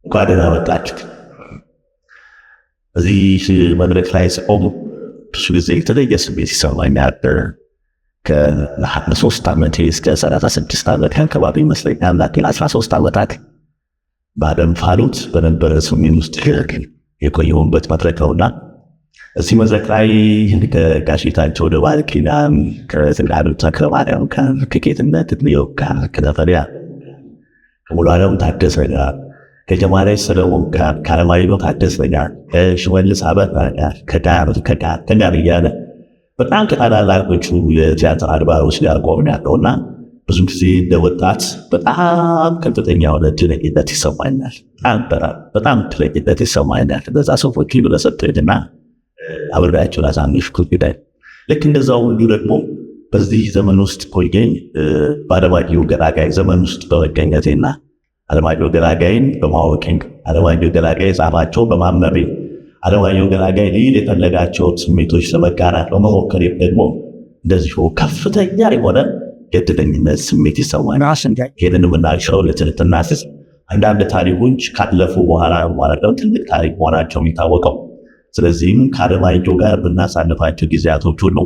ጓደኛ መጣች። እዚህ መድረክ ላይ ስቆም ብዙ ጊዜ የተለየ ስሜት ይሰማኝ ነበር። ከ3 ዓመቴ እስከ 36 ዓመት አካባቢ ይመስለኛል። 13 ዓመታት በአደም ፋሎት በነበረ ስሜን ውስጥ የቆየሁበት መድረክ ነውና እዚህ መድረክ ላይ ከጋዜጣቸው ደባልቂና ከስንዳሉት አከባሪው ከኬትነት ነው ከነፈሪያ ከሙላለም ታደሰ ጋር ከጀማላይ ሰለሞን ጋር ከአለማየሁ ታደሰ ጋር ከሽመልስ አበራ ጋር ከዳር እያለ በጣም ከታላላቆቹ የቲያትር አድባሮች ጋር ቆሜያለሁና ብዙ ጊዜ እንደወጣት በጣም ከፍተኛ የሆነ ድንቅነት ይሰማኛል። በጣም ድንቅነት ይሰማኛል። በዛ ሰዎች ለሰጡኝና አብሬያቸው ላሳለፍኩት ጉዳይ ልክ እንደዛው ሁሉ ደግሞ በዚህ ዘመን ውስጥ ቆየኝ በአለማየሁ ገላጋይ ዘመን ውስጥ በመገኘቴና አለማየሁ ገላጋይን በማወቄን አለማየሁ ገላጋይ ጻፋቸው በማመቤ አለማየሁ ገላጋይ ሊል የፈለጋቸው ስሜቶች ለመጋራት በመሞከሬ ደግሞ እንደዚሁ ከፍተኛ የሆነ የእድለኝነት ስሜት ይሰማኛል። ይህንን የምናገረው ለትንትና ስስ አንዳንድ ታሪኮች ካለፉ በኋላ ማለት ነው ትልቅ ታሪክ መሆናቸው የሚታወቀው። ስለዚህም ከአለማየሁ ጋር ብናሳልፋቸው ጊዜያቶች ሁሉ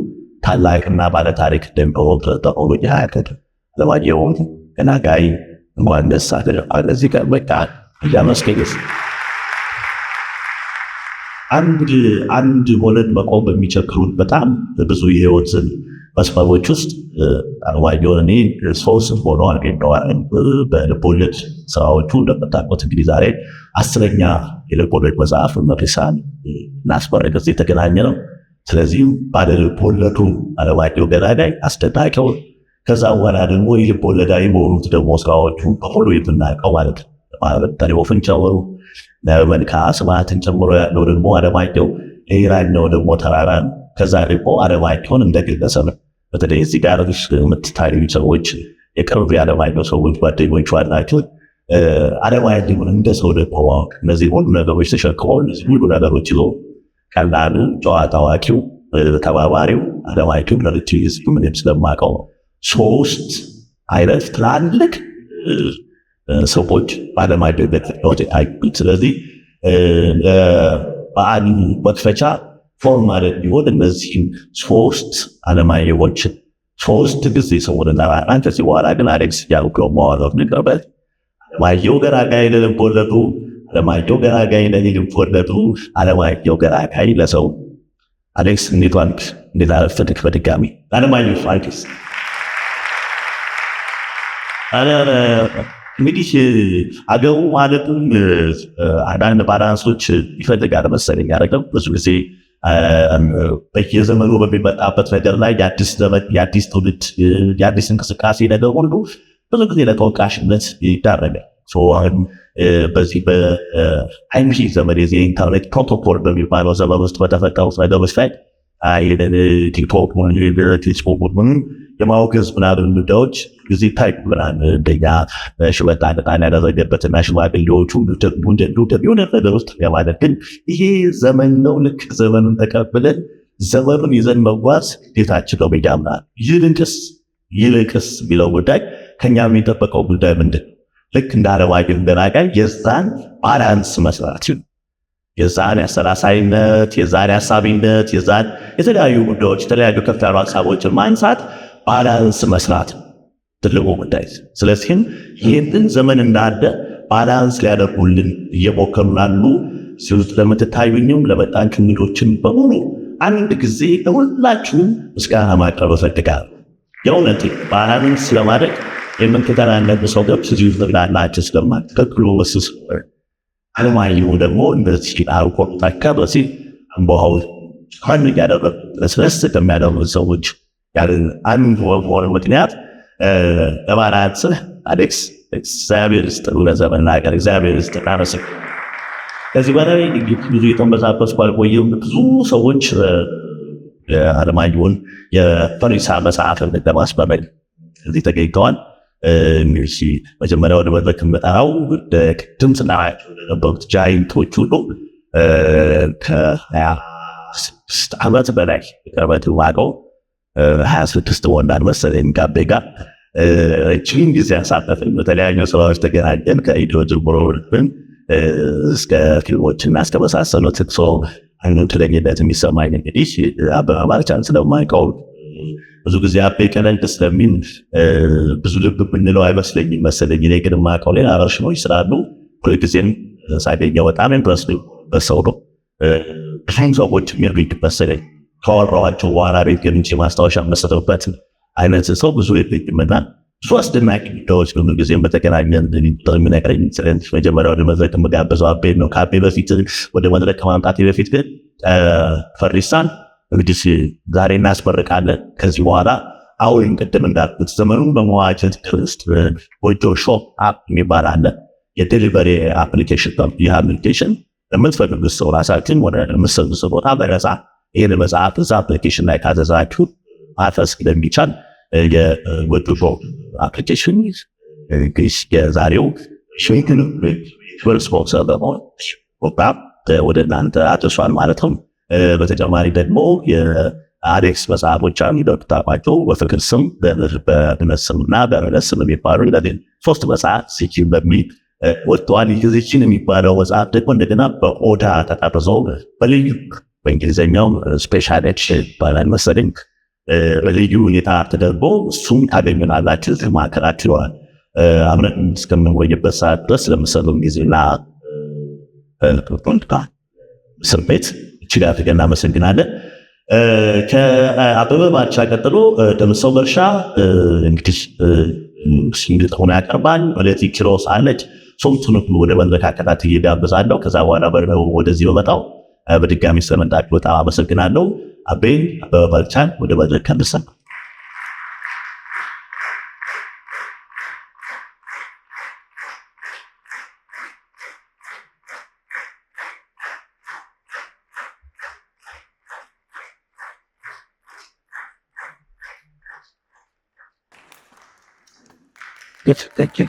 ታላቅና ባለ ታሪክ እንደሚሆን ተጠቆሎኛ ያከተ አለማየሁ ገላጋይ እንኳን ደስ አለህ። እዚህ ጋር በቃ ያመስገንስ አንድ ሆነን መቆም በሚቸግሩን በጣም ብዙ የህይወትን መስመሮች ውስጥ አለማየሁ እኔ ሶስት ሆኖ አገኘዋል። በልቦለድ ስራዎቹ እንደምታውቁት እንግዲህ ዛሬ 10ኛ የልቦለድ መጽሐፍ መሪሳን እናስመረቅ የተገናኘ ነው። ስለዚህም ባለ ልቦለዱ አለማየሁ ገላጋይ አስደናቂው ከዛ በኋላ ደግሞ የልቦለዳዊ በሆኑት ደግሞ ስራዎቹ በሙሉ የምናውቀው ማለት ታሪዎፍን ጨምሮ መልካ ስብሐትን ጨምሮ ያለው ደግሞ አለማየሁ ሌላኛው ደግሞ ተራራን ከዛ ደግሞ አለማየሁን እንደግለሰብ በተለይ እዚህ ጋር የምትታዩ ሰዎች የቅርብ የአለማየሁ ሰዎች ጓደኞቹ አላቸው። አለማየሁን እንደ ሰው ደግሞ እነዚህ ሁሉ ነገሮች ተሸክመው እነዚህ ሁሉ ነገሮች ይዞ ቀላሉ ጨዋታ አዋቂው ተባባሪው አለማየሁ ለረጅም ጊዜ ምንም ስለማውቀው ሶስት አይነት ትላልቅ ሰዎች ባለማየሁ ፕሮጀክት አይኩት። ስለዚህ በዓሉ መክፈቻ ፎርማል ቢሆን እነዚህም ሶስት አለማየሁዎች ሶስት ጊዜ ሰውን እናራራን። ከዚህ በኋላ ግን አሌክስ ያልከው ማዋረፍ ንቀበት አለማየሁ ገራጋይ ለልቦለዱ አለማየሁ ገራጋይ ለልቦለዱ አለማየሁ ገራጋይ ለሰው አሌክስ እንዴት ዋልክ? እንዴት አረፈድክ? በድጋሚ አለማየሁ ፋይክስ እንግዲህ አገሩ ማለትም አንዳንድ ባላንሶች ይፈልጋል መሰለኝ። አይደለም ብዙ ጊዜ በየዘመኑ በሚመጣበት ነገር ላይ የአዲስ ዘመን የአዲስ ትውልድ የአዲስ እንቅስቃሴ ነገር ሁሉ ብዙ ጊዜ ለተወቃሽነት ይዳረጋል። አሁን በዚህ በአይምሺ ዘመን የዚህ ኢንተርኔት ፕሮቶኮል በሚባለው ዘመን ውስጥ በተፈጠሩት ነገሮች ላይ ቲክቶክ ፌስቡክ የማውገዝ ምናምን ጉዳዮች ጊዜ ታይፕ ምናምን እንደኛ ሽበጣ ነጣን ያደረገበትና ሽማግሌዎቹ እንደሚሆነ ነገር ውስጥ ለማለት ግን ይሄ ዘመን ነው። ልክ ዘመኑን ተቀብለን ዘመኑን ይዘን መጓዝ ጌታችን ነው ብያምናል። ይልቅስ የሚለው ጉዳይ ከኛ የሚጠበቀው ጉዳይ ምንድን? ልክ እንደ አለማየሁ ገራጋይ የዛን ባላንስ መስራት፣ የዛን አሰላሳይነት፣ የዛን ሀሳቢነት፣ የዛን የተለያዩ ጉዳዮች የተለያዩ ከፍ ያሉ ሀሳቦችን ማንሳት ባላንስ መስራት ትልቁ ጉዳይ። ስለዚህም ይህንን ዘመን እንዳለ ባላንስ ሊያደርጉልን እየሞከሩ ላሉ ሲሉት ለምትታዩኝም ለመጣን ክንዶችን በሙሉ አንድ ጊዜ ለሁላችሁም ምስጋና ማቅረብ እፈልጋለሁ። የእውነት ባላንስ ለማድረግ የምንተናነቁ ሰዎች እዚሁ ዝርላላቸው ስለማትከክሉ ወስስ አለማየሁ ደግሞ እንደዚህ አርቆ ታከበሲ አንቦሃው ሀን ያደረገ ለስለስ ከሚያደርጉ ሰዎች ያለን አንድ ወር ምክንያት ለማለት አሌክስ እግዚአብሔር ይስጥር ለዘመን ሀገር እግዚአብሔር ይስጥር አረሰ። ከዚህ በላይ ብዙ የተንበዛበስኩ አልቆየም። ብዙ ሰዎች አለማየሁን የፈሪሳ መጽሐፍን ለማስመረቅ እዚህ ተገኝተዋል። መጀመሪያ ወደ መድረክ መጣው ድምፅ ናቸው የነበሩት ጃይንቶች ሁሉ ከ26 ዓመት በላይ ቅርበት ዋቀው 26 ወንዳን መሰለኝ ጋቤ ጋር እቺን ጊዜ ያሳለፍን በተለያዩ ስራዎች ተገናኘን። ከኢዲዮ ጀምሮ እስከ ፊልሞችና እስከ መሳሰሉት አይነት ተለኝነት የሚሰማኝ እንግዲህ አበባ ባልቻን ስለማይቀው ብዙ ጊዜ አቤ ቀለል ስለሚል ብዙ ልብ የምንለው አይመስለኝም መሰለኝ። እኔ ግን የማውቀው ሌላ ቨርሽኖች ስላሉ ሁልጊዜም ሳገኘው በጣም ኢምፕረስድ በሰው ነው። ብዙም ሰዎች የሚያገኝ መሰለኝ ካወራኋቸው በኋላ ቤት ገብቼ ማስታወሻ መሰጠበት አይነት ሰው ብዙ የለኝምና ብዙ አስደናቂ ጉዳዮች ብዙ ጊዜም በተገናኘን የሚነግረኝ ኢንሲደንት መጀመሪያ ወደ መድረክ የምጋበዘው አቤ ነው። ከአቤ በፊት ወደ መድረክ ከማምጣቴ በፊት ግን ፈሪሳን እንግዲህ ዛሬ እናስመርቃለን። ከዚህ በኋላ አሁን ቅድም እንዳልኩት ዘመኑን በመዋጀት ውስጥ ጎጆ ሾፕ አፕ የሚባል አለ። የዴሊቨሪ አፕሊኬሽን ነው። ይህ አፕሊኬሽን ለምትፈልጉት ሰው ራሳችን ወደ ምሰሉት ቦታ በነፃ ይህን መጽሐፍ እዛ አፕሊኬሽን ላይ ካዘዛችሁ ማድረስ እንደሚቻል የጎጆ ሾፕ አፕሊኬሽን የዛሬው ሽንክን ስፖንሰር በመሆን ፕሮግራም ወደ እናንተ አድርሷል ማለት ነው። በተጨማሪ ደግሞ የአሌክስ መጽሐፎች አሉ እንደምታውቋቸው በፍቅር ስም በእምነት ስምና በእምነት ስም የሚባሉ እነዚህ 3 መጽሐፍ ሲኪም በሚል ወጥተዋል። የዚችን የሚባለው መጽሐፍ ደግሞ እንደገና በኦዳ ተጠርዞ በልዩ በእንግሊዝኛው ስፔሻል ኤዲሽን ይባላል መሰለኝ በልዩ ሁኔታ ተደርጎ እሱም ታገኙናላችሁ። ማዕከላችሁ ይሆናል። አብረን እስከምንቆይበት ሰዓት ድረስ ለምሰሉን ጊዜና እስር ቤት እችል አድርገን እናመሰግናለን። ከአበበ ባልቻ ቀጥሎ ደምሰው መርሻ እንግዲህ ሲንግል ሆኖ ያቀርባል። ወለቲ ኪሮስ አለች። ሶስቱን ወደ መድረክ አከታትዬ እጋብዛለሁ። ከዛ በኋላ ወደዚህ በመጣው በድጋሚ ስለመጣችሁ በጣም አመሰግናለሁ። አቤን አበበ ባልቻን ወደ መድረክ አድርሰን Thank you.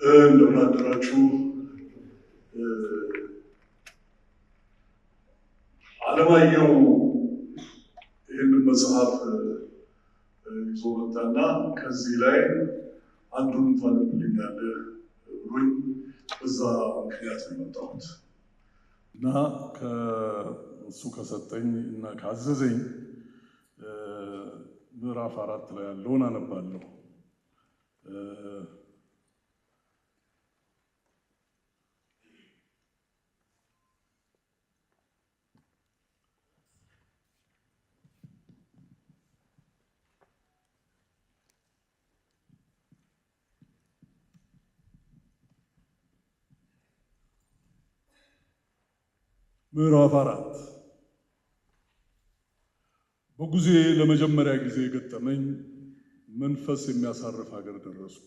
እንደምን አደራችሁ። አለማየሁ ይህንን መጽሐፍ ይዞ መጣና ከዚህ ላይ አንዱን ታነብልኛለህ ብሎኝ በዛ ምክንያት ነው የመጣሁት እና እሱ ከሰጠኝ እና ካዘዘኝ ምዕራፍ 4 ላይ ያለውን አነባለሁ። ምዕራፍ 4 በጉዞዬ ለመጀመሪያ ጊዜ የገጠመኝ መንፈስ የሚያሳርፍ ሀገር ደረስኩ።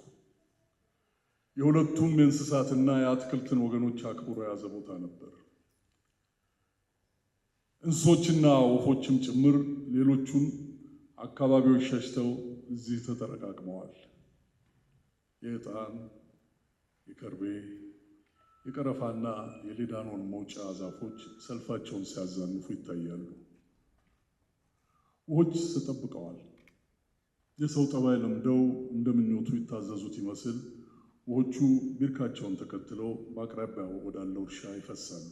የሁለቱም የእንስሳትና የአትክልትን ወገኖች አክብሮ የያዘ ቦታ ነበር። እንስሶችና ወፎችም ጭምር ሌሎቹን አካባቢዎች ሸሽተው እዚህ ተጠረቃቅመዋል። የዕጣን፣ የከርቤ፣ የቀረፋና የሌዳኖን መውጫ ዛፎች ሰልፋቸውን ሲያዛንፉ ይታያሉ። ውሆች ተጠብቀዋል። የሰው ጠባይ ለምደው እንደምኞቱ ይታዘዙት ይመስል ውሆቹ ቢርካቸውን ተከትለው በአቅራቢያው ወዳለው እርሻ ይፈሳሉ።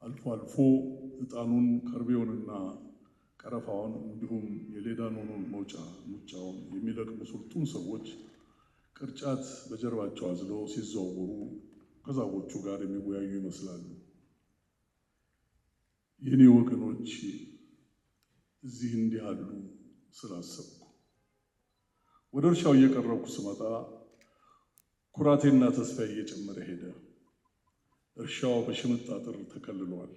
አልፎ አልፎ ዕጣኑን፣ ከርቤውንና ቀረፋውን እንዲሁም የሌዳኖኑን ሙጫውን የሚለቅሙ ስልጡን ሰዎች ቅርጫት በጀርባቸው አዝለው ሲዘዋወሩ ከዛፎቹ ጋር የሚወያዩ ይመስላሉ። የኔ ወገኖች እዚህ እንዲህ አሉ ስላሰብኩ ወደ እርሻው እየቀረብኩ ስመጣ ኩራቴና ተስፋዬ እየጨመረ ሄደ። እርሻው በሽምጥ አጥር ተከልሏል።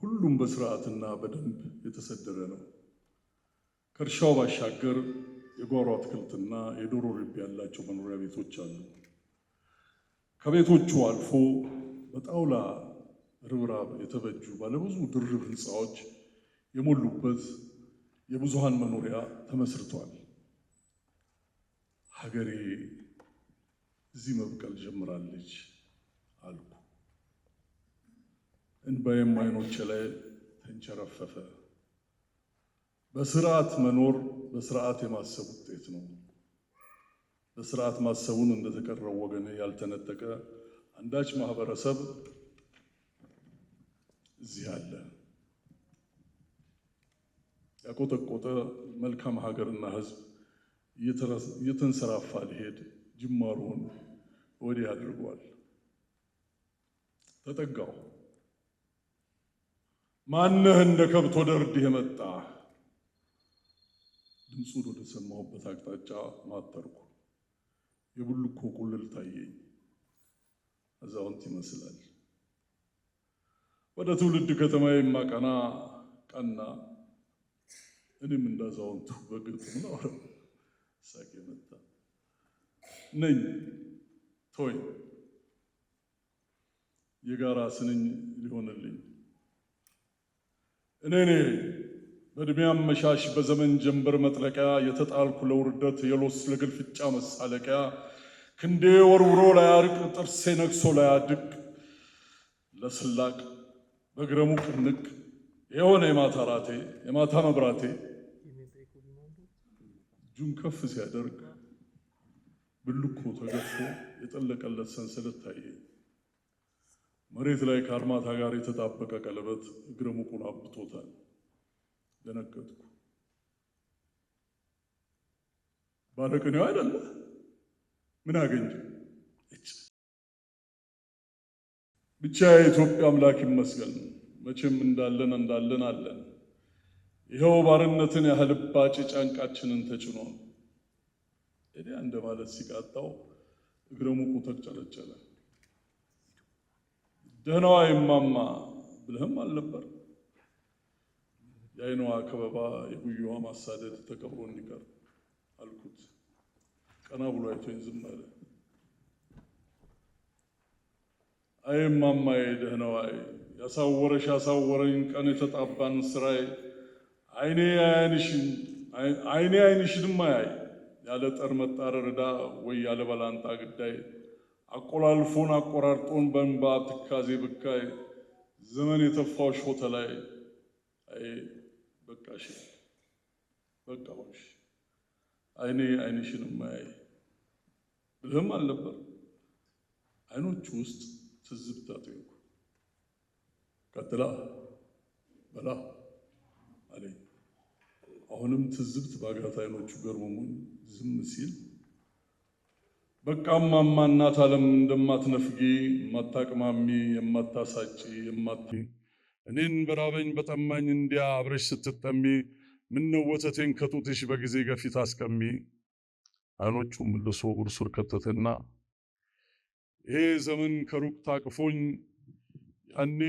ሁሉም በስርዓትና በደንብ የተሰደረ ነው። ከእርሻው ባሻገር የጓሮ አትክልትና የዶሮ ርቢ ያላቸው መኖሪያ ቤቶች አሉ። ከቤቶቹ አልፎ በጣውላ ርብራብ የተበጁ ባለብዙ ድርብ ህንፃዎች የሞሉበት የብዙሃን መኖሪያ ተመስርቷል። ሀገሬ እዚህ መብቀል ጀምራለች አልኩ። እንባዬም አይኖቼ ላይ ተንቸረፈፈ። በስርዓት መኖር በስርዓት የማሰብ ውጤት ነው። በስርዓት ማሰቡን እንደተቀረው ወገን ያልተነጠቀ አንዳች ማህበረሰብ እዚህ አለ። ያቆጠቆጠ መልካም ሀገርና ህዝብ እየተንሰራፋ ሊሄድ ጅማሩን ወዲህ አድርጓል። ተጠጋው። ማነህ እንደ ከብት ወደ እርድህ የመጣ? ድምፁን ወደ ሰማሁበት አቅጣጫ ማተርኩ። የቡልኮ ቁልል ታየኝ። አዛውንት ይመስላል። ወደ ትውልድ ከተማ የማቀና ቀና። እኔም እንዳዛውንቱ በግጥም ነው ሳቄ መጣ። ነኝ ቶይ የጋራ ስንኝ ሊሆንልኝ እኔ በእድሜ አመሻሽ በዘመን ጀንበር መጥለቂያ የተጣልኩ ለውርደት የሎስ ለግልፍጫ መሳለቂያ ክንዴ ወርውሮ ላያርቅ ጥርሴ ነግሶ ላያድቅ ለስላቅ በግረሙ ቅንቅ የሆነ የማታ ራቴ የማታ መብራቴ እጁን ከፍ ሲያደርግ ብልኮ ተገፎ የጠለቀለት ሰንሰለት ታየኝ። መሬት ላይ ከአርማታ ጋር የተጣበቀ ቀለበት እግረ ሙቁን አብቶታል። ደነገጥኩ። ባለቅኔው አይደለ? ምን አገኘ? ብቻ የኢትዮጵያ አምላክ ይመስገን። መቼም እንዳለን አለን። ይኸው ባርነትን ያህል ባጭ ጫንቃችንን ተጭኖ እዲያ እንደማለት ሲቃጣው እግረ ሙቁ ተጨለጨለ። ደህናዋ ይማማ ብለህም አልነበር? የአይኗ ከበባ የጉያዋ ማሳደድ ተቀብሮ እንዲቀር አልኩት። ቀና ብሎ አይቶኝ ዝም አለ። አይ እማማዬ ደህናዋይ ያሳወረኝ ቀን የተጣባን ስራዬ አይኔ አይንሽንም አያይ ያለ ጠር መጣረር ዕዳ ወይ ያለ ባላንጣ ግዳይ አቆላልፎን አቆራርጦን በእንባ ትካዜ ብካይ ዘመን የተፋው ሾተ ላይ አይ በቃሽ በቃሽ አይንሽንም አያይ ብለህም አልነበር? አይኖቹ ውስጥ ትዝብት አጥንኩ። ቀጥላ በላ አለኝ። አሁንም ትዝብት ባጋት አይኖቹ ገርሞሙን ዝም ሲል በቃ እማማ እናት ዓለም እንደማትነፍጊ የማታቅማሚ የማታሳጪ እኔን በራበኝ በጠማኝ እንዲያ አብረሽ ስትጠሚ ምነው ወተቴን ከጡትሽ በጊዜ ገፊት አስቀሚ። አይኖቹ መልሶ ጉርሱር ከተተና ይሄ ዘመን ከሩቅ ታቅፎኝ ያኔ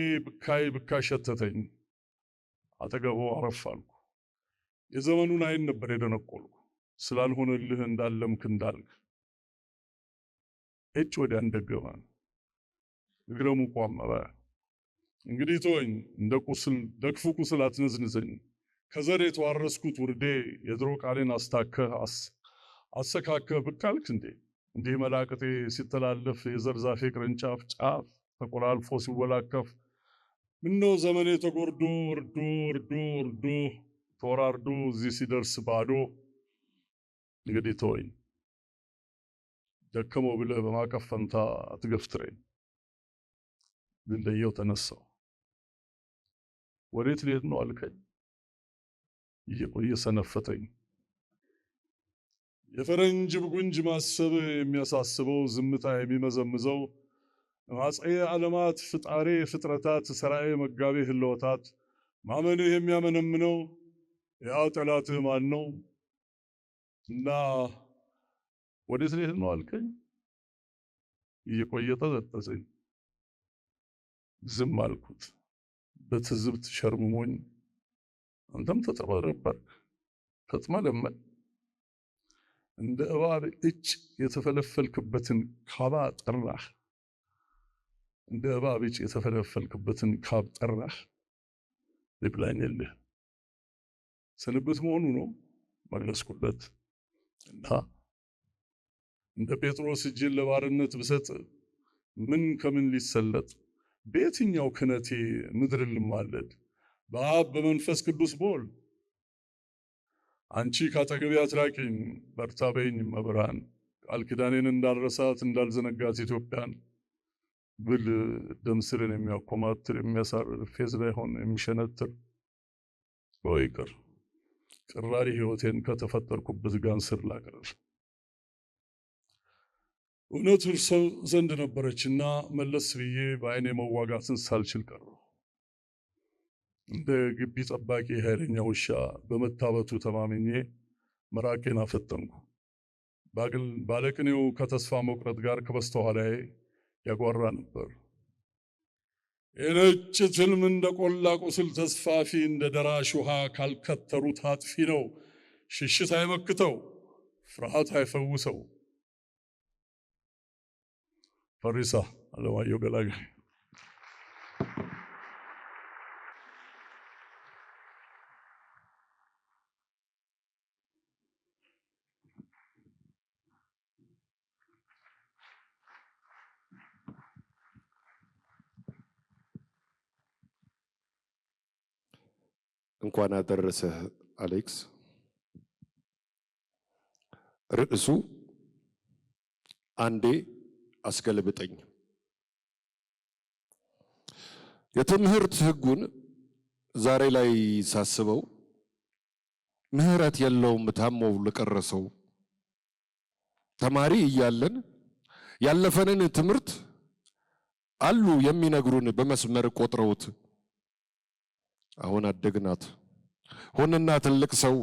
ብካይ ሸተተኝ። አጠገቦ አረፍ አልኩ። የዘመኑን አይን ነበር የደነቆልኩ ስላልሆነልህ እንዳለምክ እንዳልክ እጭ ወዲያ እንደገባ እግረሙ ቋመረ። እንግዲህ ተወኝ እንደ ቁስል ደግፉ ቁስል አትነዝንዘኝ። ከዘር የተዋረስኩት ውርዴ የድሮ ቃሌን አሰካከህ ብቅ አልክ እንዴ? እንዲህ መላቅጤ ሲተላለፍ የዘርዛፌ ቅርንጫፍ ጫፍ ተቆላልፎ ሲወላከፍ ምነው ዘመኔ ተጎርዶ ወርዶ ተወራርዶ እዚህ ሲደርስ ባዶ። እንግዲህ ተወኝ ደከመው ብለህ በማቀፍ ፈንታ አትገፍትረኝ። ልለየው ተነሳው። ወዴት ልሄድ ነው አልከኝ። እየቆየ ሰነፈተኝ። የፈረንጅ ብጉንጅ ማሰብ የሚያሳስበው ዝምታ የሚመዘምዘው ማጽዬ ዓለማት ፍጣሬ ፍጥረታት ሰራዬ መጋቤ ህልወታት ማመንህ የሚያመነምነው ያው ጠላትህ ማን ነው? እና ወዴት ልሄድ ነው አልከኝ። እየቆየ ጠዘጠዘኝ። ዝም አልኩት። በትዝብት ሸርምሞኝ አንተም ተጠበረበርክ ተጥመለመል እንደ እባብ እጭ የተፈለፈልክበትን ካባ ጠራህ። እንደ እባብ እጭ የተፈለፈልክበትን ካብ ጠራህ። ልብላኝልህ ስንብት መሆኑ ነው መለስኩለት። እና እንደ ጴጥሮስ እጅን ለባርነት ብሰጥ ምን ከምን ሊሰለጥ በየትኛው ክነቴ ምድር ልማለድ በአብ በመንፈስ ቅዱስ ቦል አንቺ ካጠገቤ አትራቂኝ በርታ በይኝ መብራን ቃል ኪዳኔን እንዳልረሳት እንዳልዘነጋት ኢትዮጵያን ብል ደምስርን የሚያኮማትር የሚያሳርር ፌዝ ላይ ሆን የሚሸነትር ወይ ቅራሪ ሕይወቴን ከተፈጠርኩበት ጋን ስር ላቀርር። እውነቱ እርሰው ዘንድ ነበረችና መለስ ብዬ በአይኔ መዋጋትን ሳልችል ቀረሁ። እንደ ግቢ ጠባቂ ኃይለኛ ውሻ በመታበቱ ተማምኜ መራቄን አፈጠንኩ። ባለቅኔው ከተስፋ መቁረጥ ጋር ከበስተኋላዬ ያጓራ ነበር። የነጭ ትልም እንደ ቆላ ቁስል ተስፋፊ እንደ ደራሽ ውሃ ካልከተሩት አጥፊ ነው። ሽሽት አይመክተው ፍርሃት አይፈውሰው። ፈሪሳ አለማየሁ ገላጋይ። እንኳን አደረሰህ አሌክስ። ርዕሱ አንዴ አስገልብጠኝ። የትምህርት ሕጉን ዛሬ ላይ ሳስበው ምህረት የለውም ታሞ ለቀረሰው። ተማሪ እያለን ያለፈንን ትምህርት አሉ የሚነግሩን በመስመር ቆጥረውት አሁን አደግናት ሆነና ትልቅ ሰው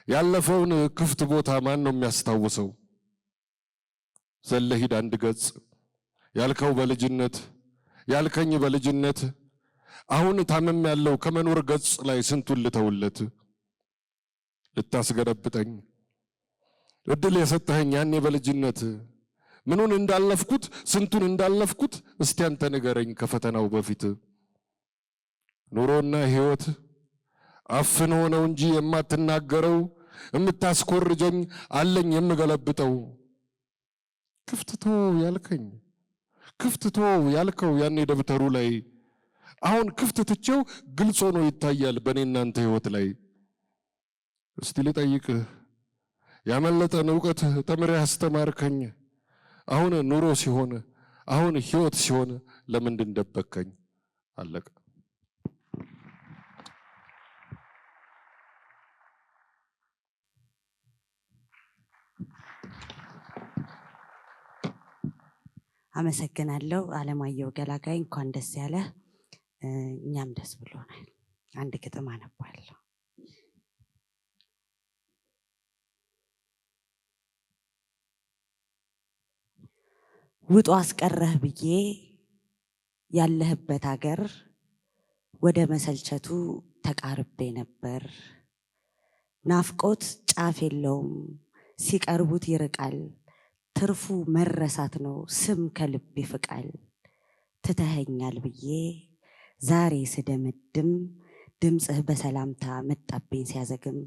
ያለፈውን ክፍት ቦታ ማን ነው የሚያስታውሰው? ዘለሂድ አንድ ገጽ ያልከው በልጅነት ያልከኝ በልጅነት አሁን ታመም ያለው ከመኖር ገጽ ላይ ስንቱን ልተውለት። ልታስገለብጠኝ እድል የሰጠኸኝ ያኔ በልጅነት ምኑን እንዳለፍኩት ስንቱን እንዳለፍኩት እስቲ አንተ ንገረኝ ከፈተናው በፊት። ኑሮና ሕይወት አፍኖ ነው እንጂ የማትናገረው የምታስኮርጀኝ አለኝ የምገለብጠው። ክፍትቶ ያልከኝ ክፍትቶ ያልከው ያኔ ደብተሩ ላይ አሁን ክፍት ትቼው ግልጽ ሆኖ ይታያል በእኔ እናንተ ሕይወት ላይ። እስቲ ልጠይቅህ ያመለጠን ዕውቀት ተምረህ አስተማርከኝ። አሁን ኑሮ ሲሆን አሁን ሕይወት ሲሆን ለምንድን ደበከኝ? አለቀ። አመሰግናለሁ አለማየሁ ገላጋይ፣ እንኳን ደስ ያለ። እኛም ደስ ብሎናል። አንድ ግጥም አነባለሁ። ውጡ አስቀረህ ብዬ ያለህበት ሀገር ወደ መሰልቸቱ ተቃርቤ ነበር። ናፍቆት ጫፍ የለውም ሲቀርቡት ይርቃል፣ ትርፉ መረሳት ነው ስም ከልብ ይፍቃል። ትተኸኛል ብዬ ዛሬ ስደምድም ድምፅህ በሰላምታ መጣብኝ ሲያዘግም።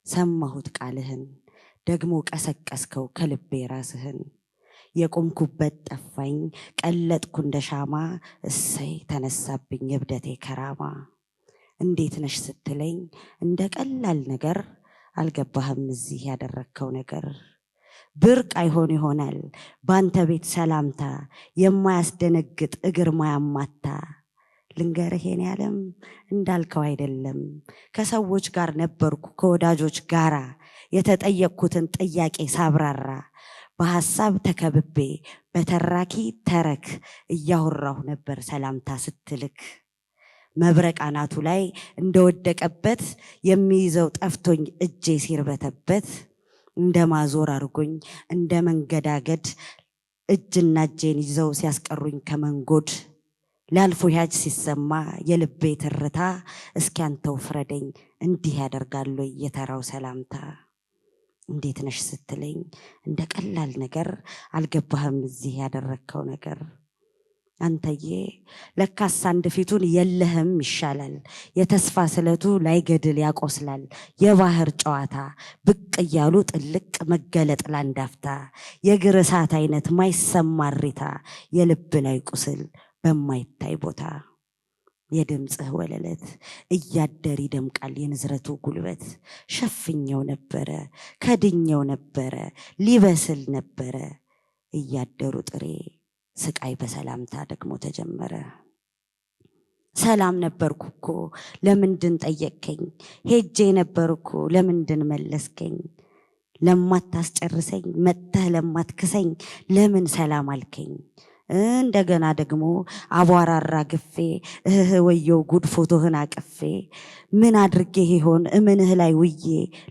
ሰማሁት ቃልህን ደግሞ ቀሰቀስከው ከልቤ ራስህን። የቆምኩበት ጠፋኝ ቀለጥኩ እንደ ሻማ፣ እሰይ ተነሳብኝ የብደቴ ከራማ። እንዴት ነሽ ስትለኝ እንደ ቀላል ነገር አልገባህም እዚህ ያደረግከው ነገር። ብርቅ አይሆን ይሆናል ባንተ ቤት ሰላምታ፣ የማያስደነግጥ እግር ማያማታ። ልንገርህ የኔ ዓለም እንዳልከው አይደለም፣ ከሰዎች ጋር ነበርኩ ከወዳጆች ጋራ። የተጠየቅኩትን ጥያቄ ሳብራራ በሐሳብ ተከብቤ በተራኪ ተረክ እያወራሁ ነበር ሰላምታ ስትልክ። መብረቅ አናቱ ላይ እንደወደቀበት የሚይዘው ጠፍቶኝ እጄ ሲርበተበት፣ እንደ ማዞር አርጎኝ እንደ መንገዳገድ እጅና እጄን ይዘው ሲያስቀሩኝ ከመንጎድ። ላልፎ ያጅ ሲሰማ የልቤ ትርታ፣ እስኪ አንተው ፍረደኝ እንዲህ ያደርጋሉ የተራው ሰላምታ። እንዴት ነሽ ስትለኝ እንደ ቀላል ነገር አልገባህም እዚህ ያደረግከው ነገር። አንተዬ ለካስ አንድ ፊቱን የለህም ይሻላል፣ የተስፋ ስለቱ ላይገድል ያቆስላል። የባህር ጨዋታ ብቅ እያሉ ጥልቅ መገለጥ ላንዳፍታ፣ የእግር እሳት አይነት ማይሰማ እሪታ፣ የልብ ላይ ቁስል በማይታይ ቦታ። የድምፅህ ወለለት እያደር ይደምቃል የንዝረቱ ጉልበት። ሸፍኘው ነበረ ከድኘው ነበረ ሊበስል ነበረ፣ እያደሩ ጥሬ ስቃይ በሰላምታ ደግሞ ተጀመረ። ሰላም ነበርኩ እኮ ለምንድን ጠየቅከኝ፣ ሄጄ ነበርኩ ለምንድን መለስከኝ። ለማታስጨርሰኝ መጥተህ ለማትክሰኝ ለምን ሰላም አልከኝ። እንደገና ደግሞ አቧራራ ግፌ እህ ወየው ጉድ ፎቶህን አቅፌ። ምን አድርጌ ይሆን እምንህ ላይ ውዬ፣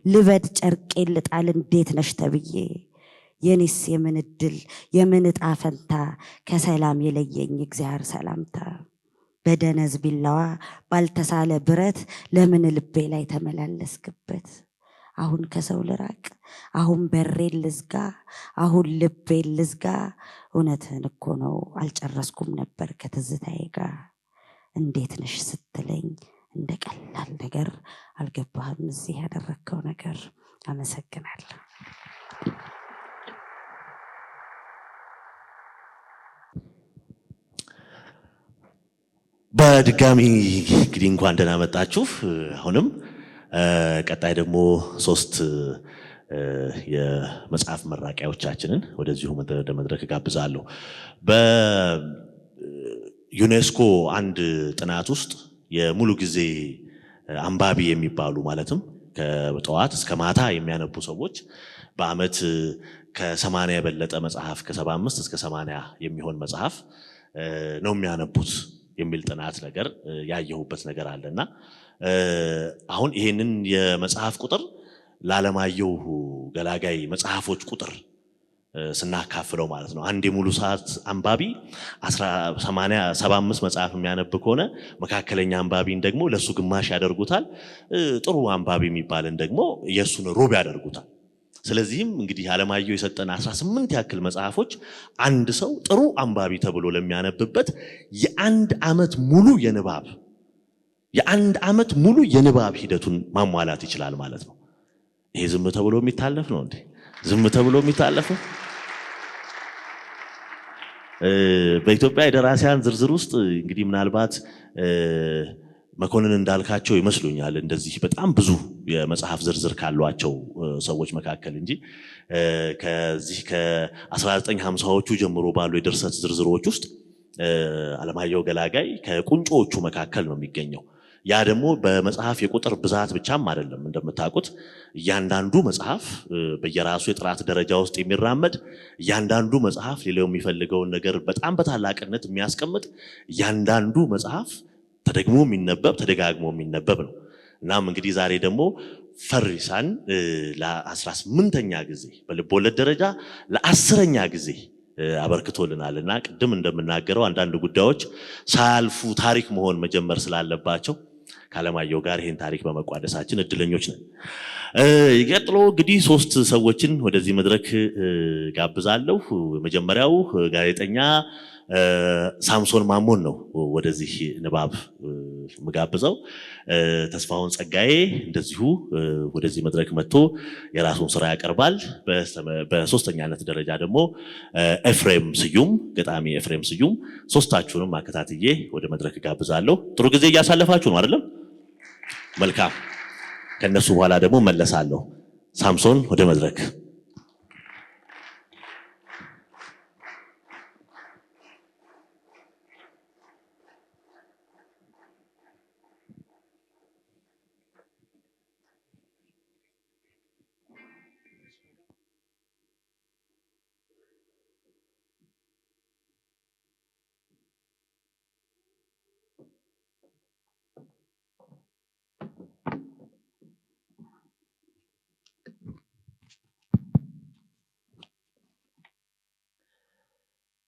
ልበድ ጨርቄን ልጣል እንዴት ነሽ ተብዬ። የኔስ የምን እድል የምን ዕጣ ፈንታ፣ ከሰላም የለየኝ እግዚአብሔር ሰላምታ። በደነዝ ቢላዋ ባልተሳለ ብረት ለምን ልቤ ላይ ተመላለስክበት። አሁን ከሰው ልራቅ አሁን በሬን ልዝጋ አሁን ልቤን ልዝጋ። እውነትህን እኮ ነው አልጨረስኩም ነበር ከትዝታዬ ጋር። እንዴት ነሽ ስትለኝ እንደ ቀላል ነገር አልገባህም እዚህ ያደረግከው ነገር። አመሰግናለሁ። በድጋሚ እንግዲህ እንኳን ደህና መጣችሁ። አሁንም ቀጣይ ደግሞ 3 የመጽሐፍ መራቂያዎቻችንን ወደዚሁ ወደ መድረክ ጋብዛለሁ። በዩኔስኮ አንድ ጥናት ውስጥ የሙሉ ጊዜ አንባቢ የሚባሉ ማለትም ከጠዋት እስከ ማታ የሚያነቡ ሰዎች በአመት ከ80 የበለጠ መጽሐፍ ከ75 እስከ 80 የሚሆን መጽሐፍ ነው የሚያነቡት የሚል ጥናት ነገር ያየሁበት ነገር አለና አሁን ይሄንን የመጽሐፍ ቁጥር ለዓለማየሁ ገላጋይ መጽሐፎች ቁጥር ስናካፍለው ማለት ነው አንድ የሙሉ ሰዓት አንባቢ 75 መጽሐፍ የሚያነብ ከሆነ መካከለኛ አንባቢን ደግሞ ለሱ ግማሽ ያደርጉታል። ጥሩ አንባቢ የሚባልን ደግሞ የሱን ሩብ ያደርጉታል። ስለዚህም እንግዲህ አለማየሁ የሰጠን 18 ያክል መጽሐፎች አንድ ሰው ጥሩ አንባቢ ተብሎ ለሚያነብበት የአንድ ዓመት ሙሉ የንባብ ሂደቱን ማሟላት ይችላል ማለት ነው። ይሄ ዝም ተብሎ የሚታለፍ ነው እንዴ? ዝም ተብሎ የሚታለፍ ነው? በኢትዮጵያ የደራሲያን ዝርዝር ውስጥ እንግዲህ ምናልባት መኮንን እንዳልካቸው ይመስሉኛል እንደዚህ በጣም ብዙ የመጽሐፍ ዝርዝር ካሏቸው ሰዎች መካከል እንጂ ከዚህ ከ1950ዎቹ ጀምሮ ባሉ የድርሰት ዝርዝሮች ውስጥ አለማየሁ ገላጋይ ከቁንጮዎቹ መካከል ነው የሚገኘው። ያ ደግሞ በመጽሐፍ የቁጥር ብዛት ብቻም አይደለም። እንደምታውቁት እያንዳንዱ መጽሐፍ በየራሱ የጥራት ደረጃ ውስጥ የሚራመድ እያንዳንዱ መጽሐፍ ሌላው የሚፈልገውን ነገር በጣም በታላቅነት የሚያስቀምጥ እያንዳንዱ መጽሐፍ ተደግሞ የሚነበብ ተደጋግሞ የሚነበብ ነው። እናም እንግዲህ ዛሬ ደግሞ ፈሪሳን ለ18ኛ ጊዜ በልቦለድ ደረጃ ለ10ኛ ጊዜ አበርክቶልናልና ቅድም እንደምናገረው አንዳንድ ጉዳዮች ሳያልፉ ታሪክ መሆን መጀመር ስላለባቸው ከአለማየሁ ጋር ይህን ታሪክ በመቋደሳችን እድለኞች ነን። ይቀጥሎ እንግዲህ 3 ሰዎችን ወደዚህ መድረክ ጋብዛለሁ። መጀመሪያው ጋዜጠኛ ሳምሶን ማሞን ነው ወደዚህ ንባብ መጋብዘው። ተስፋውን ጸጋዬ እንደዚሁ ወደዚህ መድረክ መጥቶ የራሱን ስራ ያቀርባል። በሶስተኛነት ደረጃ ደግሞ ኤፍሬም ስዩም ገጣሚ ኤፍሬም ስዩም። ሶስታችሁንም አከታትዬ ወደ መድረክ ጋብዛለሁ። ጥሩ ጊዜ እያሳለፋችሁ ነው አይደለም? መልካም። ከነሱ በኋላ ደግሞ መለሳለሁ። ሳምሶን ወደ መድረክ።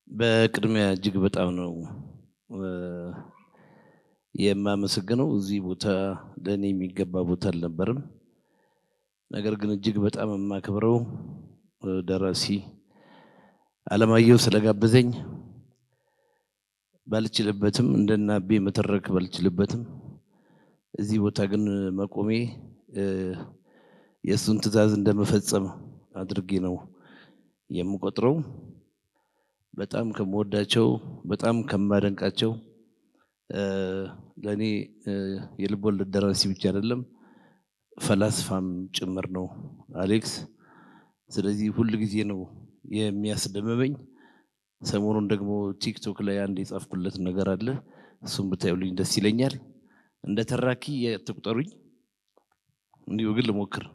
በቅድሚያ እጅግ በጣም ነው የማመሰግነው። እዚህ ቦታ ለኔ የሚገባ ቦታ አልነበረም። ነገር ግን እጅግ በጣም የማከብረው ደራሲ አለማየሁ ስለጋበዘኝ ባልችልበትም እንደናቤ መተረክ ባልችልበትም እዚህ ቦታ ግን መቆሜ የሱን ትዕዛዝ እንደመፈጸም አድርጌ ነው የምቆጥረው። በጣም ከምወዳቸው በጣም ከማደንቃቸው ለኔ የልቦለድ ደራሲ ብቻ አይደለም ፈላስፋም ጭምር ነው አሌክስ። ስለዚህ ሁሉ ጊዜ ነው የሚያስደምመኝ። ሰሞኑን ደግሞ ቲክቶክ ላይ አንድ የጻፍኩለት ነገር አለ። እሱም ብታዩልኝ ደስ ይለኛል። እንደ ተራኪ የትቁጠሩኝ እንዲሁ ግን ልሞክር።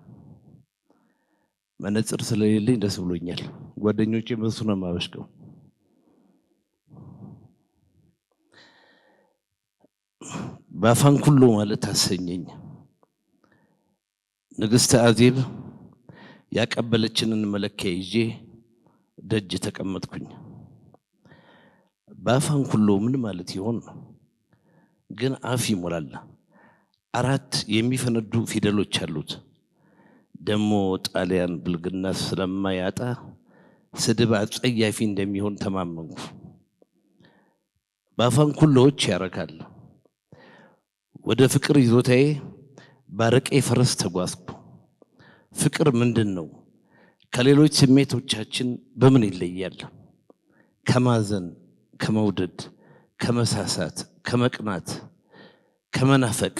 መነጽር ስለሌለኝ ደስ ብሎኛል። ጓደኞቼ በሱ ነው የማበሽቀው። ባፋንኩሎ ማለት አሰኘኝ። ንግስት አዜብ ያቀበለችንን መለኪያ ይዤ ደጅ ተቀመጥኩኝ። ባፋንኩሎ ምን ማለት ይሆን? ግን አፍ ይሞላል። 4 የሚፈነዱ ፊደሎች አሉት። ደሞ ጣሊያን ብልግና ስለማያጣ ስድብ አጸያፊ እንደሚሆን ተማመንኩ። ባፋንኩሎዎች ያረካል። ወደ ፍቅር ይዞታዬ ባረቄ ፈረስ ተጓዝኩ። ፍቅር ምንድን ነው? ከሌሎች ስሜቶቻችን በምን ይለያል? ከማዘን፣ ከመውደድ፣ ከመሳሳት፣ ከመቅናት፣ ከመናፈቅ፣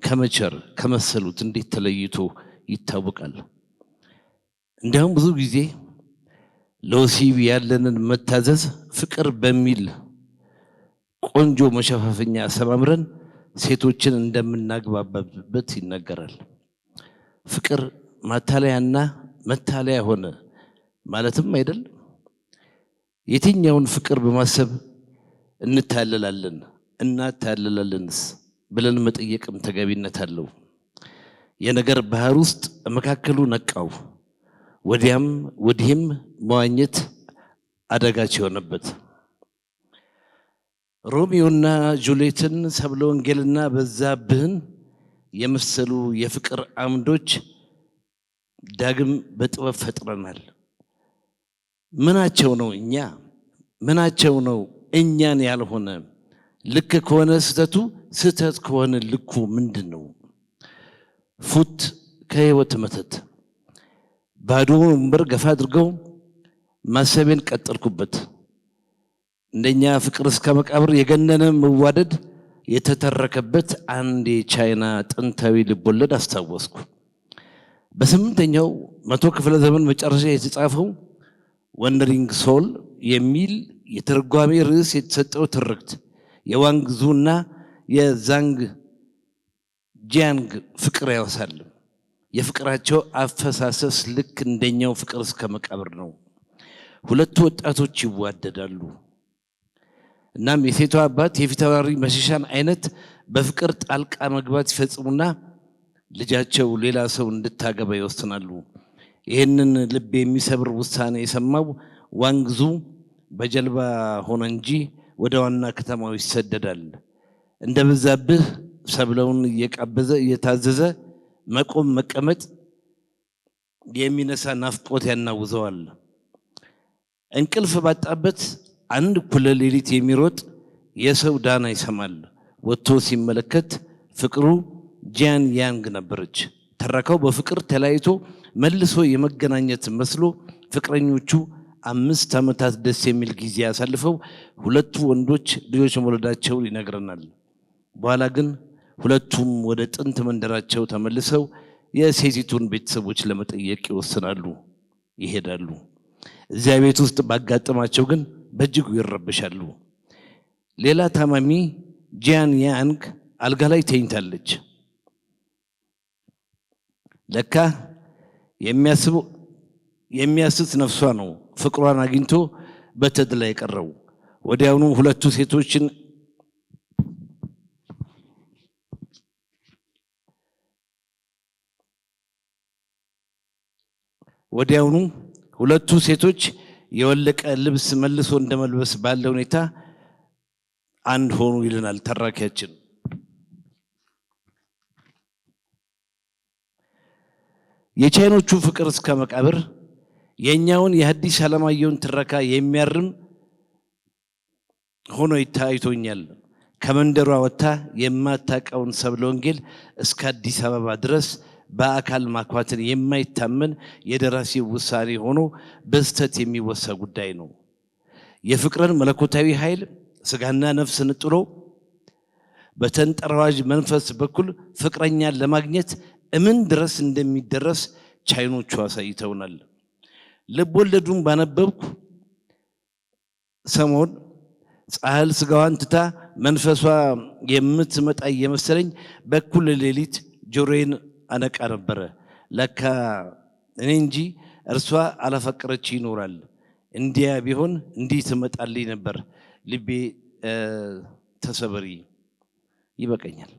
ከመቸር፣ ከመሰሉት እንዴት ተለይቶ ይታወቃል? እንዲያውም ብዙ ጊዜ ለወሲብ ያለንን መታዘዝ ፍቅር በሚል ቆንጆ መሸፋፈኛ አሰማምረን ሴቶችን እንደምናግባባበት ይነገራል። ፍቅር ማታለያና መታለያ ሆነ ማለትም አይደል? የትኛውን ፍቅር በማሰብ እንታለላለን እናታለላለንስ ብለን መጠየቅም ተገቢነት አለው። የነገር ባህር ውስጥ መካከሉ ነቃው፣ ወዲያም ወዲህም መዋኘት አደጋች የሆነበት ሮሚዮና ጁሊየትን ሰብለ ወንጌልና በዛብህን የመሰሉ የፍቅር አምዶች ዳግም በጥበብ ፈጥረናል። ምናቸው ነው እኛ? ምናቸው ነው እኛን ያልሆነ? ልክ ከሆነ ስተቱ፣ ስተት ከሆነ ልኩ ምንድነው? ፉት ከህይወት መተት ባዶ ወንበር ገፋ አድርገው ማሰቤን ቀጠልኩበት። እንደኛ ፍቅር እስከ መቃብር የገነነ መዋደድ የተተረከበት አንድ የቻይና ጥንታዊ ልቦለድ አስታወስኩ። በ8ኛው መቶ ክፍለ ዘመን መጨረሻ የተጻፈው ወንደሪንግ ሶል የሚል የተርጓሚ ርዕስ የተሰጠው ትርክት የዋንግዙና የዛንግ ጂያንግ ፍቅር ያወሳል። የፍቅራቸው አፈሳሰስ ልክ እንደኛው ፍቅር እስከ መቃብር ነው። ሁለቱ ወጣቶች ይዋደዳሉ። እናም የሴቷ አባት የፊታውራሪ መሸሻን አይነት በፍቅር ጣልቃ መግባት ይፈጽሙና ልጃቸው ሌላ ሰው እንድታገባ ይወስናሉ። ይህንን ልብ የሚሰብር ውሳኔ የሰማው ዋንግዙ በጀልባ ሆነ እንጂ ወደ ዋና ከተማው ይሰደዳል። እንደበዛብህ ሰብለውን እየቃበዘ እየታዘዘ መቆም መቀመጥ የሚነሳ ናፍቆት ያናውዘዋል። እንቅልፍ ባጣበት አንድ እኩለ ሌሊት የሚሮጥ የሰው ዳና ይሰማል። ወጥቶ ሲመለከት ፍቅሩ ጂያን ያንግ ነበረች። ተረካው በፍቅር ተለያይቶ መልሶ የመገናኘት መስሎ ፍቅረኞቹ 5 ዓመታት ደስ የሚል ጊዜ ያሳልፈው ሁለቱ ወንዶች ልጆች መውለዳቸውን ይነግረናል። በኋላ ግን ሁለቱም ወደ ጥንት መንደራቸው ተመልሰው የሴቲቱን ቤተሰቦች ለመጠየቅ ይወስናሉ፣ ይሄዳሉ። እዚያ ቤት ውስጥ ባጋጠማቸው ግን በእጅጉ ይረበሻሉ። ሌላ ታማሚ ጂያን ያንግ አልጋ ላይ ተኝታለች። ለካ የሚያስት ነፍሷ ነው ፍቅሯን አግኝቶ በተድላ የቀረው። ወዲያውኑ ሁለቱ ሴቶች የወለቀ ልብስ መልሶ እንደመልበስ ባለ ሁኔታ አንድ ሆኑ ይልናል ተራኪያችን። የቻይኖቹ ፍቅር እስከ መቃብር የኛውን የሐዲስ ዓለማየሁን ትረካ የሚያርም ሆኖ ይታይቶኛል። ከመንደሯ ወጥታ የማታውቀውን ሰብለ ወንጌል እስከ አዲስ አበባ ድረስ በአካል ማኳትን የማይታመን የደራሲው ውሳኔ ሆኖ በስተት የሚወሳ ጉዳይ ነው። የፍቅርን መለኮታዊ ኃይል ስጋና ነፍስ ንጥሎ በተንጠራዋዥ መንፈስ በኩል ፍቅረኛን ለማግኘት እምን ድረስ እንደሚደረስ ቻይኖቹ አሳይተውናል። ልብ ወለዱን ባነበብኩ ሰሞን ፀሐል ስጋዋን ትታ መንፈሷ የምትመጣ እየመሰለኝ በኩል ሌሊት ጆሮዬን አነቃ ነበረ። ለካ እኔ እንጂ እርሷ አላፈቀረች ይኖራል። እንዲያ ቢሆን እንዲህ ትመጣልኝ ነበር። ልቤ ተሰበሪ። ይበቀኛል።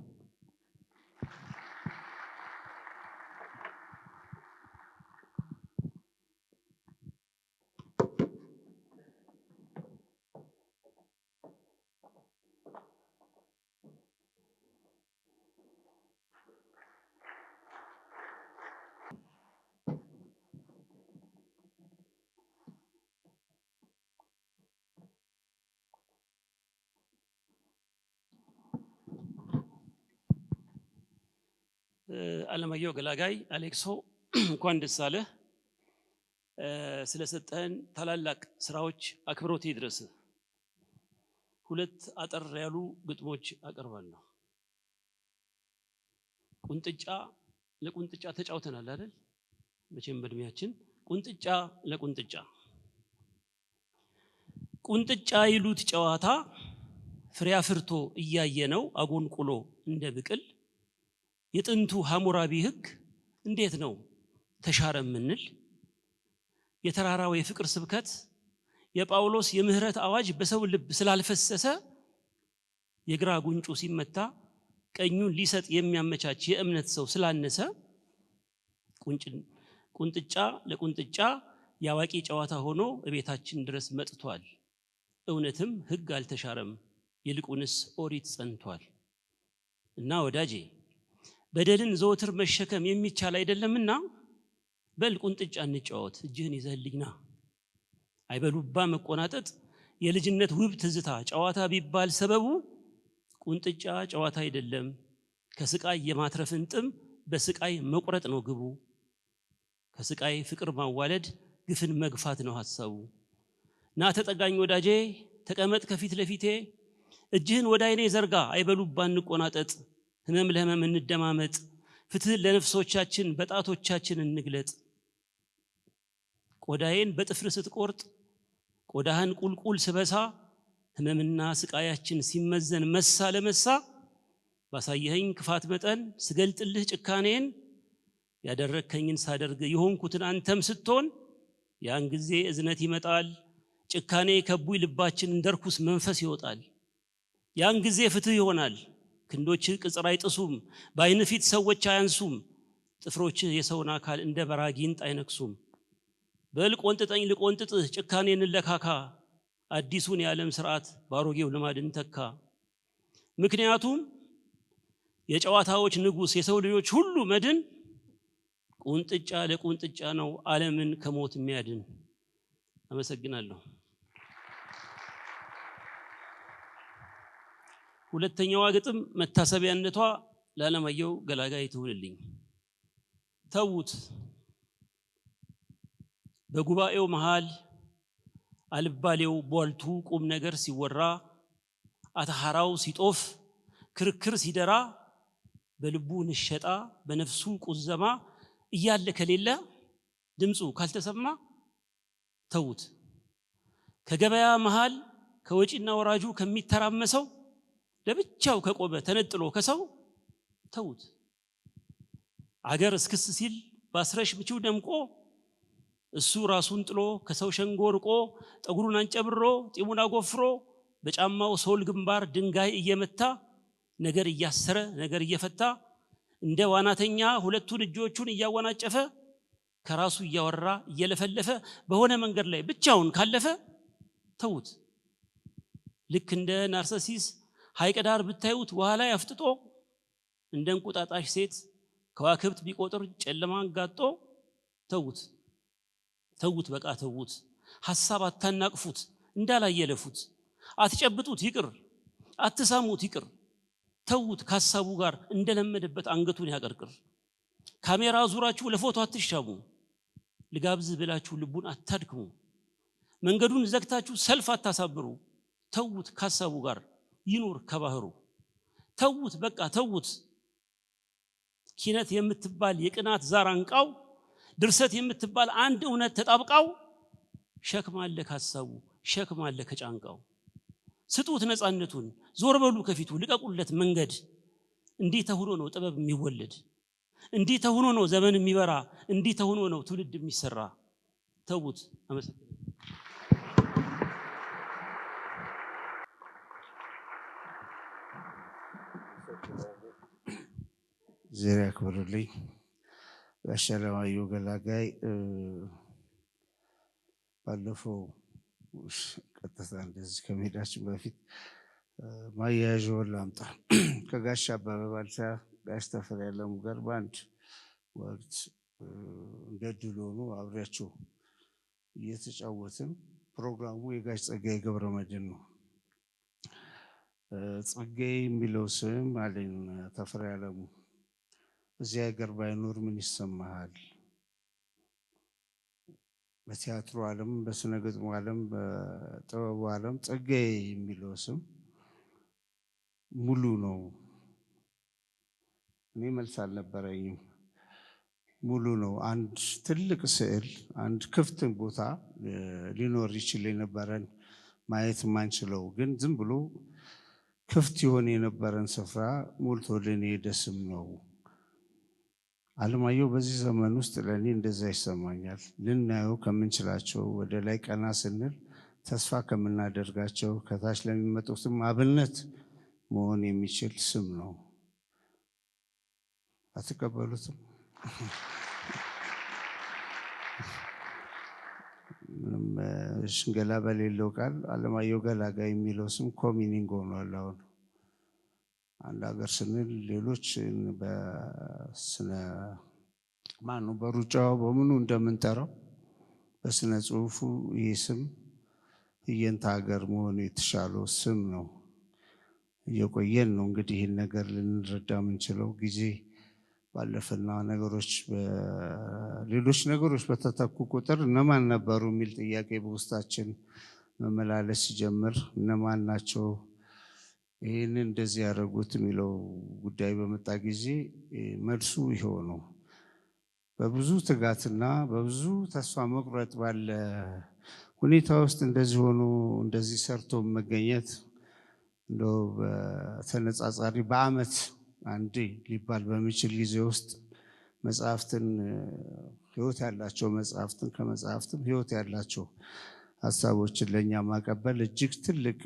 አለማየሁ ገላጋይ አሌክሶ እንኳን ደስ አለህ። ስለሰጠን ታላላቅ ስራዎች አክብሮት ይድረስ። ሁለት አጠር ያሉ ግጥሞች አቀርባለሁ። ቁንጥጫ ለቁንጥጫ ተጫውተናል አይደል? መቼም በእድሜያችን ቁንጥጫ ለቁንጥጫ ቁንጥጫ ይሉት ጨዋታ ፍሬ አፍርቶ እያየነው አጎንቁሎ እንደ ብቅል የጥንቱ ሐሙራቢ ሕግ እንዴት ነው ተሻረ ምንል? የተራራው የፍቅር ስብከት የጳውሎስ የምህረት አዋጅ በሰው ልብ ስላልፈሰሰ የግራ ጉንጩ ሲመታ ቀኙን ሊሰጥ የሚያመቻች የእምነት ሰው ስላነሰ ቁንጥጫ ለቁንጥጫ ያዋቂ ጨዋታ ሆኖ እቤታችን ድረስ መጥቷል። እውነትም ሕግ አልተሻረም፣ ይልቁንስ ኦሪት ጸንቷል። እና ወዳጄ በደልን ዘወትር መሸከም የሚቻል አይደለምና በል ቁንጥጫ እንጫወት እጅህን ይዘህልኝና አይበሉባ መቆናጠጥ የልጅነት ውብ ትዝታ ጨዋታ ቢባል ሰበቡ ቁንጥጫ ጨዋታ አይደለም ከስቃይ የማትረፍን ጥም በስቃይ መቁረጥ ነው ግቡ ከስቃይ ፍቅር ማዋለድ ግፍን መግፋት ነው ሐሳቡ ና ተጠጋኝ ወዳጄ ተቀመጥ ከፊት ለፊቴ እጅህን ወደ አይኔ ዘርጋ አይበሉባ እንቆናጠጥ ህመም ለህመም እንደማመጥ ፍትህ ለነፍሶቻችን በጣቶቻችን እንግለጥ ቆዳዬን በጥፍር ስትቆርጥ ቆዳህን ቁልቁል ስበሳ ህመምና ስቃያችን ሲመዘን መሳ ለመሳ ባሳየኸኝ ክፋት መጠን ስገልጥልህ ጭካኔን ያደረከኝን ሳደርግ የሆንኩትን አንተም ስትሆን ያን ጊዜ እዝነት ይመጣል ጭካኔ ከቡይ ልባችን እንደርኩስ መንፈስ ይወጣል ያን ጊዜ ፍትህ ይሆናል ክንዶች ቅጽር አይጥሱም በአይን ፊት ሰዎች አያንሱም ጥፍሮች የሰውን አካል እንደ በራጊንጥ አይነክሱም በል ቆንጥጠኝ ልቆንጥጥህ ጭካኔን ለካካ አዲሱን የዓለም ሥርዓት ባሮጌው ልማድን ተካ ምክንያቱም የጨዋታዎች ንጉስ የሰው ልጆች ሁሉ መድን ቁንጥጫ ለቁንጥጫ ነው ዓለምን ከሞት የሚያድን አመሰግናለሁ ሁለተኛዋ ግጥም መታሰቢያነቷ ለዓለማየሁ ገላጋይ ትሁንልኝ ተውት በጉባኤው መሃል አልባሌው ቦልቱ ቁም ነገር ሲወራ አተሐራው ሲጦፍ ክርክር ሲደራ በልቡ ንሸጣ በነፍሱ ቁዘማ እያለ ከሌለ ድምፁ ካልተሰማ ተውት ከገበያ መሃል ከወጪና ወራጁ ከሚተራመሰው ለብቻው ከቆመ ተነጥሎ ከሰው ተውት አገር እስክስ ሲል ባስረሽ ምቹ ደምቆ እሱ ራሱን ጥሎ ከሰው ሸንጎ ርቆ ጠጉሩን አንጨብሮ ጢሙን አጎፍሮ በጫማው ሶል ግንባር ድንጋይ እየመታ ነገር እያሰረ ነገር እየፈታ እንደ ዋናተኛ ሁለቱን እጆቹን እያወናጨፈ ከራሱ እያወራ እየለፈለፈ በሆነ መንገድ ላይ ብቻውን ካለፈ ተውት ልክ እንደ ናርሲሲስ ሐይቅ ዳር ብታዩት ውሃ ላይ አፍጥጦ እንደ እንቁጣጣሽ ሴት ከዋክብት ቢቆጥር ጨለማን ጋጦ ተውት ተውት በቃ ተውት ሐሳብ አታናቅፉት እንዳላየለፉት አትጨብጡት ይቅር አትሳሙት ይቅር ተውት ከሐሳቡ ጋር እንደለመደበት አንገቱን ያቀርቅር ካሜራ ዙራችሁ ለፎቶ አትሻሙ ልጋብዝ ብላችሁ ልቡን አታድክሙ መንገዱን ዘግታችሁ ሰልፍ አታሳብሩ ተውት ከሐሳቡ ጋር ይኑር ከባህሩ ተውት በቃ ተውት ኪነት የምትባል የቅናት ዛር አንቃው ድርሰት የምትባል አንድ እውነት ተጣብቃው ሸክም አለ ከሐሳቡ ሸክም አለ ከጫንቃው ስጡት ነፃነቱን ዞር በሉ ከፊቱ ልቀቁለት መንገድ እንዲህ ተሆኖ ነው ጥበብ የሚወለድ እንዲህ ተሆኖ ነው ዘመን የሚበራ እንዲህ ተሆኖ ነው ትውልድ የሚሰራ ተውት አመሰግናለሁ ዜና ክብርልኝ ጋሽ ዓለማየሁ ገላጋይ ባለፈው ቀጥታ እንደዚህ ከመሄዳችን በፊት ማያያዣውን ላምጣ ከጋሽ አበበ ባልቻ ጋሽ ተፈሪ አለሙ ጋር በአንድ ወቅት እንደ ድል ሆኖ አብሬያቸው እየተጫወትን ፕሮግራሙ የጋሽ ጸጋዬ ገብረመድህን ነው ጸጋዬ የሚለው ስም አለኝ ተፈሪ አለሙ እዚያ ሀገር ባይኖር ምን ይሰማሃል በቲያትሩ ዓለም በስነ ግጥሙ ዓለም በጥበቡ ዓለም ጸጋዬ የሚለው ስም ሙሉ ነው እኔ መልስ አልነበረኝም ሙሉ ነው አንድ ትልቅ ስዕል አንድ ክፍት ቦታ ሊኖር ይችል የነበረን ማየት ማንችለው ግን ዝም ብሎ ክፍት የሆነ የነበረን ስፍራ ሞልቶልን የደስም ነው ዓለማየሁ በዚህ ዘመን ውስጥ ለኔ እንደዛ ይሰማኛል ልናየው ከምንችላቸው ወደ ላይ ቀና ስንል ተስፋ ከምናደርጋቸው ከታች ለሚመጡትም አብነት መሆን የሚችል ስም ነው አትቀበሉትም ምንም ሽንገላ በሌለው ቃል ዓለማየሁ ገላጋይ የሚለው ስም ኮሚኒንግ ሆኗል አሁን አንድ ሀገር ስንል ሌሎች በስነ ማነው በሩጫው በምኑ እንደምንጠራው በስነ ጽሁፉ ይህ ስም ህየንተ ሀገር መሆኑ የተሻለው ስም ነው። እየቆየን ነው እንግዲህ ይህን ነገር ልንረዳ የምንችለው ጊዜ ባለፈና ሌሎች ነገሮች በተተኩ ቁጥር እነማን ነበሩ የሚል ጥያቄ በውስጣችን መመላለስ ሲጀምር እነማን ናቸው ይህንን እንደዚህ ያደረጉት የሚለው ጉዳይ በመጣ ጊዜ መልሱ ይኸው ነው። በብዙ ትጋትና በብዙ ተስፋ መቁረጥ ባለ ሁኔታ ውስጥ እንደዚህ ሆኖ እንደዚህ ሰርቶ መገኘት እንደው በተነጻጻሪ በአመት አንዴ ሊባል በሚችል ጊዜ ውስጥ መጽሐፍትን ህይወት ያላቸው መጽሐፍትን ከመጽሐፍትም ህይወት ያላቸው ሀሳቦችን ለኛ ማቀበል እጅግ ትልቅ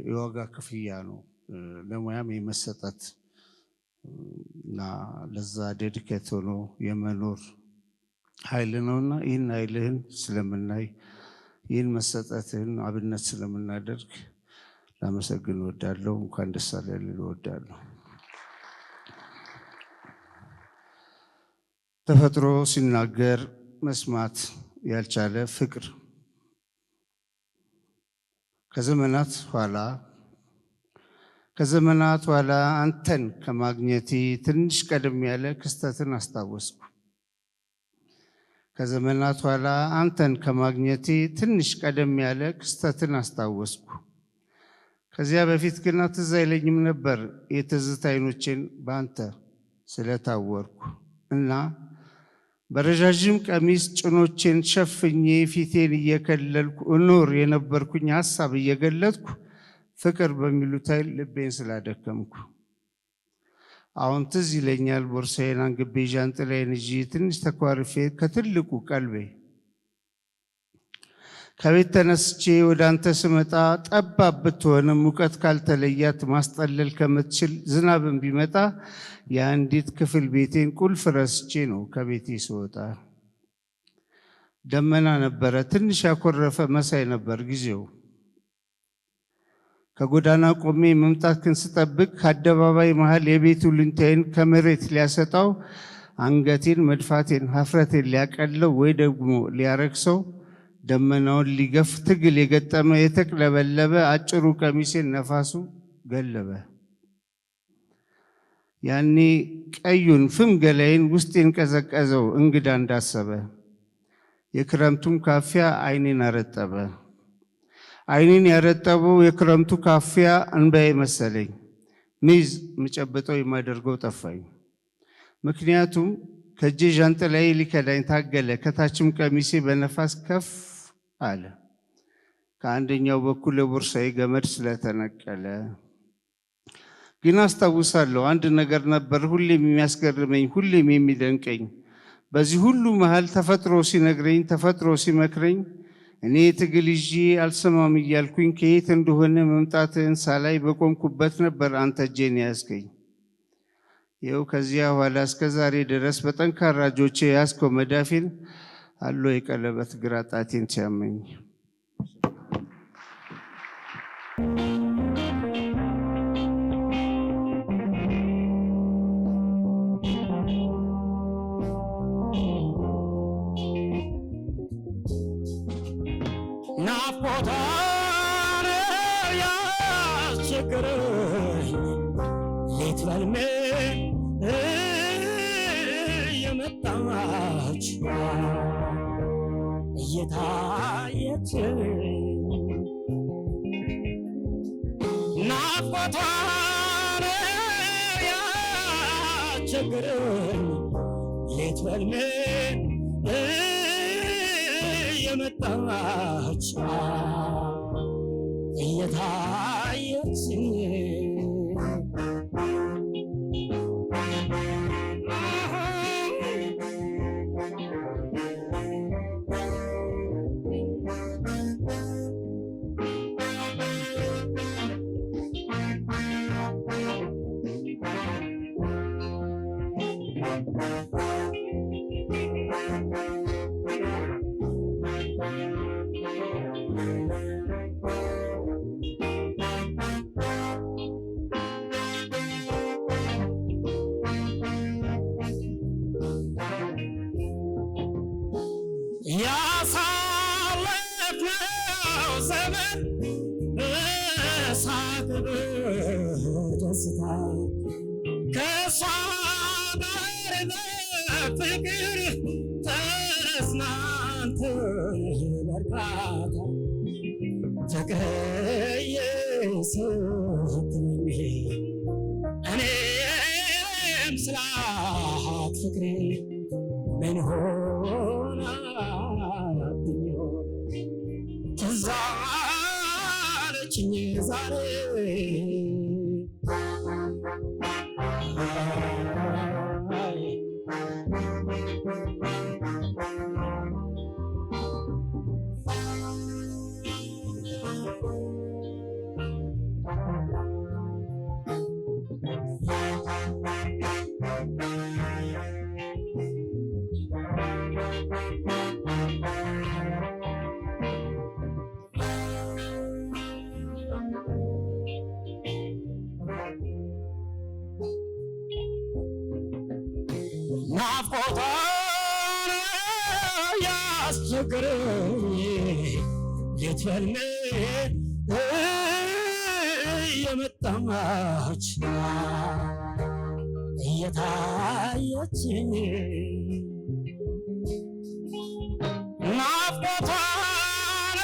የዋጋ ክፍያ ነው። ለሙያም የመሰጠት እና ለዛ ዴዲኬት ሆኖ የመኖር ኃይል ነውና ይህን ኃይልህን ስለምናይ ይህን መሰጠትህን አብነት ስለምናደርግ ላመሰግን እወዳለሁ። እንኳን ደስ አለህ ልል እወዳለሁ። ተፈጥሮ ሲናገር መስማት ያልቻለ ፍቅር ከዘመናት ኋላ አንተን ከማግኘቴ ትንሽ ቀደም ያለ ክስተትን አስታወስኩ። ከዘመናት ኋላ አንተን ከማግኘቴ ትንሽ ቀደም ያለ ክስተትን አስታወስኩ። ከዚያ በፊት ግን ትዝ አይለኝም ነበር የትዝታ አይኖቼን በአንተ ስለታወርኩ እና በረዣዥም ቀሚስ ጭኖቼን ሸፍኜ ፊቴን እየከለልኩ እኖር የነበርኩኝ ሀሳብ እየገለጥኩ ፍቅር በሚሉት ኃይል ልቤን ስላደከምኩ አሁን ትዝ ይለኛል ቦርሳዬን አንግቤ ዣንጥላዬን ይዤ ትንሽ ተኳርፌ ከትልቁ ቀልቤ ከቤት ተነስቼ ወደ አንተ ስመጣ ጠባብ ብትሆንም ሙቀት ካልተለያት ማስጠለል ከምትችል ዝናብን ቢመጣ የአንዲት ክፍል ቤቴን ቁልፍ ረስቼ ነው ከቤቴ ስወጣ። ደመና ነበረ፣ ትንሽ ያኮረፈ መሳይ ነበር ጊዜው። ከጎዳና ቆሜ መምጣትህን ስጠብቅ ከአደባባይ መሃል የቤቱ ልንታይን ከመሬት ሊያሰጣው አንገቴን መድፋቴን ሀፍረቴን ሊያቀለው ወይ ደግሞ ሊያረክሰው ደመናውን ሊገፍ ትግል የገጠመ የተቅለበለበ አጭሩ ቀሚሴን ነፋሱ ገለበ። ያኔ ቀዩን ፍም ገላይን ውስጤን ቀዘቀዘው እንግዳ እንዳሰበ። የክረምቱም ካፊያ አይኔን አረጠበ። አይኔን ያረጠበው የክረምቱ ካፊያ እንባዬ መሰለኝ። ሚዝ ምጨብጠው የማደርገው ጠፋኝ። ምክንያቱም ከእጄ ዣንጥላዬ ሊከዳኝ ታገለ። ከታችም ቀሚሴ በነፋስ ከፍ አለ። ከአንደኛው በኩል የቦርሳዬ ገመድ ስለተነቀለ። ግን አስታውሳለሁ አንድ ነገር ነበር ሁሌም የሚያስገርመኝ፣ ሁሌም የሚደንቀኝ። በዚህ ሁሉ መሃል ተፈጥሮ ሲነግረኝ፣ ተፈጥሮ ሲመክረኝ እኔ ትግል ይዤ አልሰማም እያልኩኝ ከየት እንደሆነ መምጣትህን ሳላይ በቆምኩበት ነበር አንተ እጄን ያዝከኝ። ይኸው ከዚያ ኋላ እስከ ዛሬ ድረስ በጠንካራ እጆቼ ያዝከው መዳፌን አሎ የቀለበት ግራ ጣቴን ሲያመኝ። ናፍቆታ ያስቸገረኝ ሌት በልሜ የመጣች እየታየች ናፍቆታ ያስቸገረኝ ሌት በልሜ የመጣች እየታየች ያሳለፍነው ዘመን በሳቅ በደስታ ከእሷ ጋር በፍቅር ተጽናንተን በርካታ ፍቅርዬ ስትለኝ እኔም ስላት ፍቅሬ ምን ሆናብኝ ይሆን ትዝ አለችኝ ዛሬ ናፍቆቷን ያስቸገረኝ ሌት በሕልሜ እየመጣች እየታየችኝ ናፍቆቷን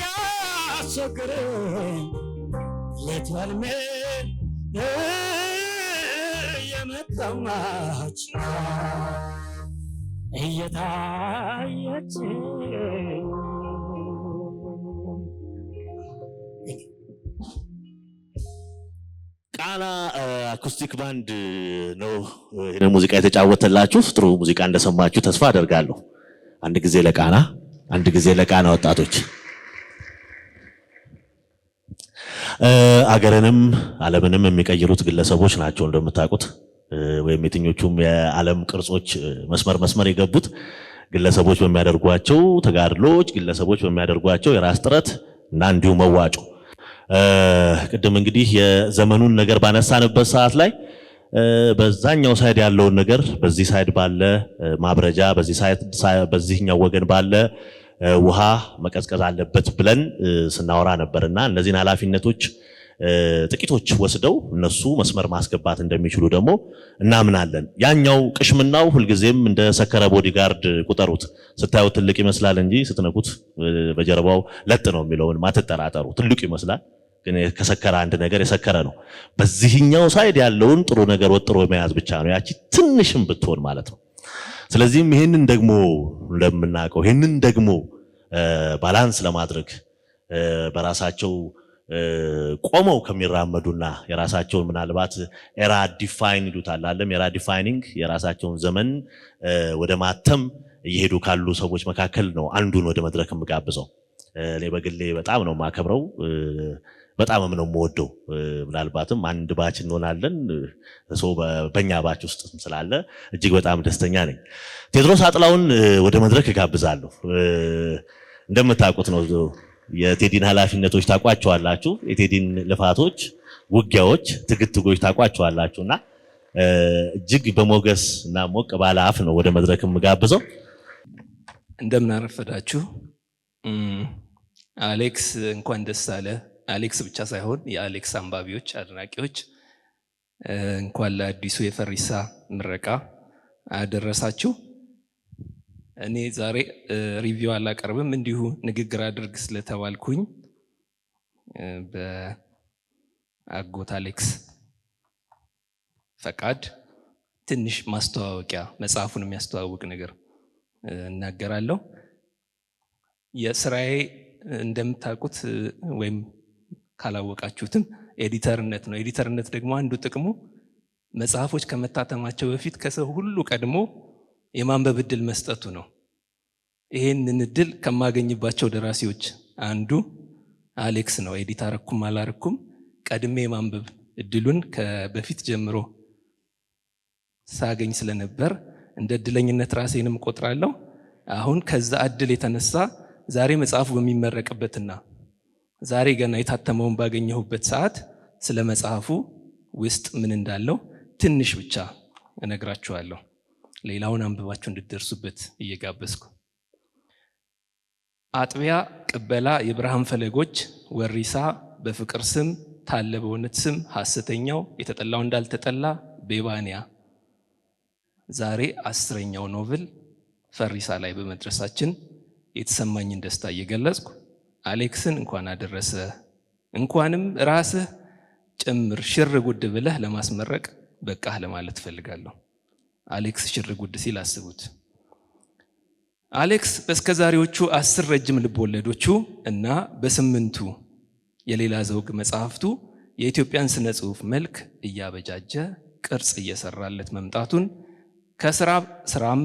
ያስቸገረኝ ሌት በሕልሜ እየመጣች እየታየች ቃና አኩስቲክ ባንድ ነው ይሄን ሙዚቃ የተጫወተላችሁ። ጥሩ ሙዚቃ እንደሰማችሁ ተስፋ አደርጋለሁ። አንድ ጊዜ ለቃና፣ አንድ ጊዜ ለቃና ወጣቶች። አገርንም ዓለምንም የሚቀይሩት ግለሰቦች ናቸው እንደምታውቁት። ወይም የትኞቹም የዓለም ቅርጾች መስመር የገቡት ግለሰቦች በሚያደርጓቸው ተጋድሎች፣ ግለሰቦች በሚያደርጓቸው የራስ ጥረት እና እንዲሁ መዋጮ። ቅድም እንግዲህ የዘመኑን ነገር ባነሳንበት ሰዓት ላይ በዛኛው ሳይድ ያለውን ነገር በዚህ ሳይድ ባለ ማብረጃ፣ በዚህኛው ወገን ባለ ውሃ መቀዝቀዝ አለበት ብለን ስናወራ ነበርና እነዚህን ኃላፊነቶች ጥቂቶች ወስደው እነሱ መስመር ማስገባት እንደሚችሉ ደግሞ እናምናለን። ያኛው ቅሽምናው ሁልጊዜም እንደ ሰከረ ቦዲጋርድ ቁጠሩት። ስታዩት ትልቅ ይመስላል እንጂ ስትነኩት በጀርባው ለጥ ነው የሚለውን ማትጠራጠሩ። ትልቅ ይመስላል ግን ከሰከረ አንድ ነገር የሰከረ ነው። በዚህኛው ሳይድ ያለውን ጥሩ ነገር ወጥሮ መያዝ ብቻ ነው ያቺ ትንሽም ብትሆን ማለት ነው። ስለዚህም ይሄንን ደግሞ እንደምናውቀው ይሄንን ደግሞ ባላንስ ለማድረግ በራሳቸው ቆመው ከሚራመዱና የራሳቸውን ምናልባት ኤራ ዲፋይን ይሉታል ዓለም ኤራ ዲፋይኒንግ የራሳቸውን ዘመን ወደ ማተም እየሄዱ ካሉ ሰዎች መካከል ነው አንዱን ወደ መድረክ የምጋብዘው። እኔ በግሌ በጣም ነው ማከብረው፣ በጣም ነው የምወደው። ምናልባትም አንድ ባች እንሆናለን ሰው በእኛ ባች ውስጥ ስላለ እጅግ በጣም ደስተኛ ነኝ። ቴዎድሮስ አጥላውን ወደ መድረክ እጋብዛለሁ። እንደምታውቁት ነው የቴዲን ኃላፊነቶች ታቋቸዋላችሁ፣ የቴዲን ልፋቶች፣ ውጊያዎች፣ ትግትጎች ታቋቸዋላችሁና እጅግ በሞገስ እና ሞቅ ባለ አፍ ነው ወደ መድረክ የምጋብዘው። እንደምን አረፈዳችሁ። አሌክስ እንኳን ደስ አለ። አሌክስ ብቻ ሳይሆን የአሌክስ አንባቢዎች፣ አድናቂዎች እንኳን ለአዲሱ የፈሪሳ ምረቃ አደረሳችሁ። እኔ ዛሬ ሪቪው አላቀርብም፣ እንዲሁ ንግግር አድርግ ስለተባልኩኝ በአጎት አሌክስ ፈቃድ ትንሽ ማስተዋወቂያ መጽሐፉን የሚያስተዋውቅ ነገር እናገራለሁ። የስራዬ እንደምታውቁት ወይም ካላወቃችሁትም ኤዲተርነት ነው። ኤዲተርነት ደግሞ አንዱ ጥቅሙ መጽሐፎች ከመታተማቸው በፊት ከሰው ሁሉ ቀድሞ የማንበብ እድል መስጠቱ ነው። ይሄንን እድል ከማገኝባቸው ደራሲዎች አንዱ አሌክስ ነው። ኤዲት አረኩም አላረኩም ቀድሜ የማንበብ እድሉን በፊት ጀምሮ ሳገኝ ስለነበር እንደ እድለኝነት ራሴንም ቆጥራለሁ። አሁን ከዛ እድል የተነሳ ዛሬ መጽሐፉ በሚመረቅበትና ዛሬ ገና የታተመውን ባገኘሁበት ሰዓት ስለ መጽሐፉ ውስጥ ምን እንዳለው ትንሽ ብቻ እነግራችኋለሁ። ሌላውን አንብባችሁ እንድትደርሱበት እየጋበዝኩ አጥቢያ፣ ቅበላ፣ የብርሃን ፈለጎች፣ ወሪሳ፣ በፍቅር ስም፣ ታለ በእውነት ስም፣ ሐሰተኛው፣ የተጠላው እንዳልተጠላ፣ ቤባንያ። ዛሬ 10ኛው ኖቭል ፈሪሳ ላይ በመድረሳችን የተሰማኝን ደስታ እየገለጽኩ አሌክስን እንኳን አደረሰ እንኳንም ራስህ ጭምር ሽር ጉድ ብለህ ለማስመረቅ በቃህ ለማለት ፈልጋለሁ። አሌክስ ሽር ጉድ ሲል አስቡት። አሌክስ በስከዛሬዎቹ 10 ረጅም ልቦለዶቹ እና በ8ቱ የሌላ ዘውግ መጽሐፍቱ የኢትዮጵያን ስነ ጽሑፍ መልክ እያበጃጀ ቅርጽ እየሰራለት መምጣቱን ከስራም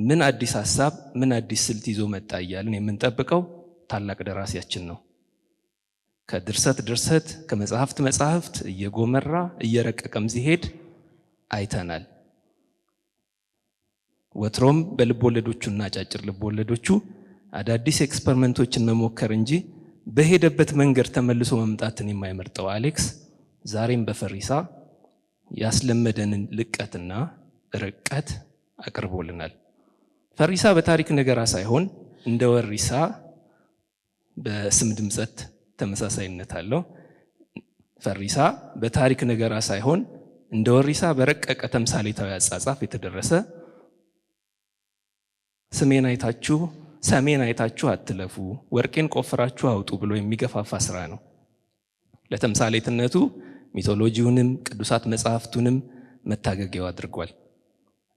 ምን አዲስ ሐሳብ ምን አዲስ ስልት ይዞ መጣ እያልን የምንጠብቀው ታላቅ ደራሲያችን ነው። ከድርሰት ድርሰት ከመጽሐፍት መጽሐፍት እየጎመራ እየረቀቀም ሲሄድ አይተናል። ወትሮም በልቦለዶቹና አጫጭር ልቦለዶቹ አዳዲስ ኤክስፐሪመንቶችን መሞከር እንጂ በሄደበት መንገድ ተመልሶ መምጣትን የማይመርጠው አሌክስ ዛሬም በፈሪሳ ያስለመደንን ልቀትና ርቀት አቅርቦልናል። ፈሪሳ በታሪክ ነገራ ሳይሆን እንደ ወሪሳ በስም ድምጸት ተመሳሳይነት አለው። ፈሪሳ በታሪክ ነገራ ሳይሆን እንደ ወሪሳ በረቀቀ ተምሳሌታዊ አጻጻፍ የተደረሰ ሰሜን አይታችሁ አትለፉ፣ ወርቄን ቆፍራችሁ አውጡ ብሎ የሚገፋፋ ስራ ነው። ለተምሳሌትነቱ ሚቶሎጂውንም ቅዱሳት መጽሐፍቱንም መታገጊያው አድርጓል።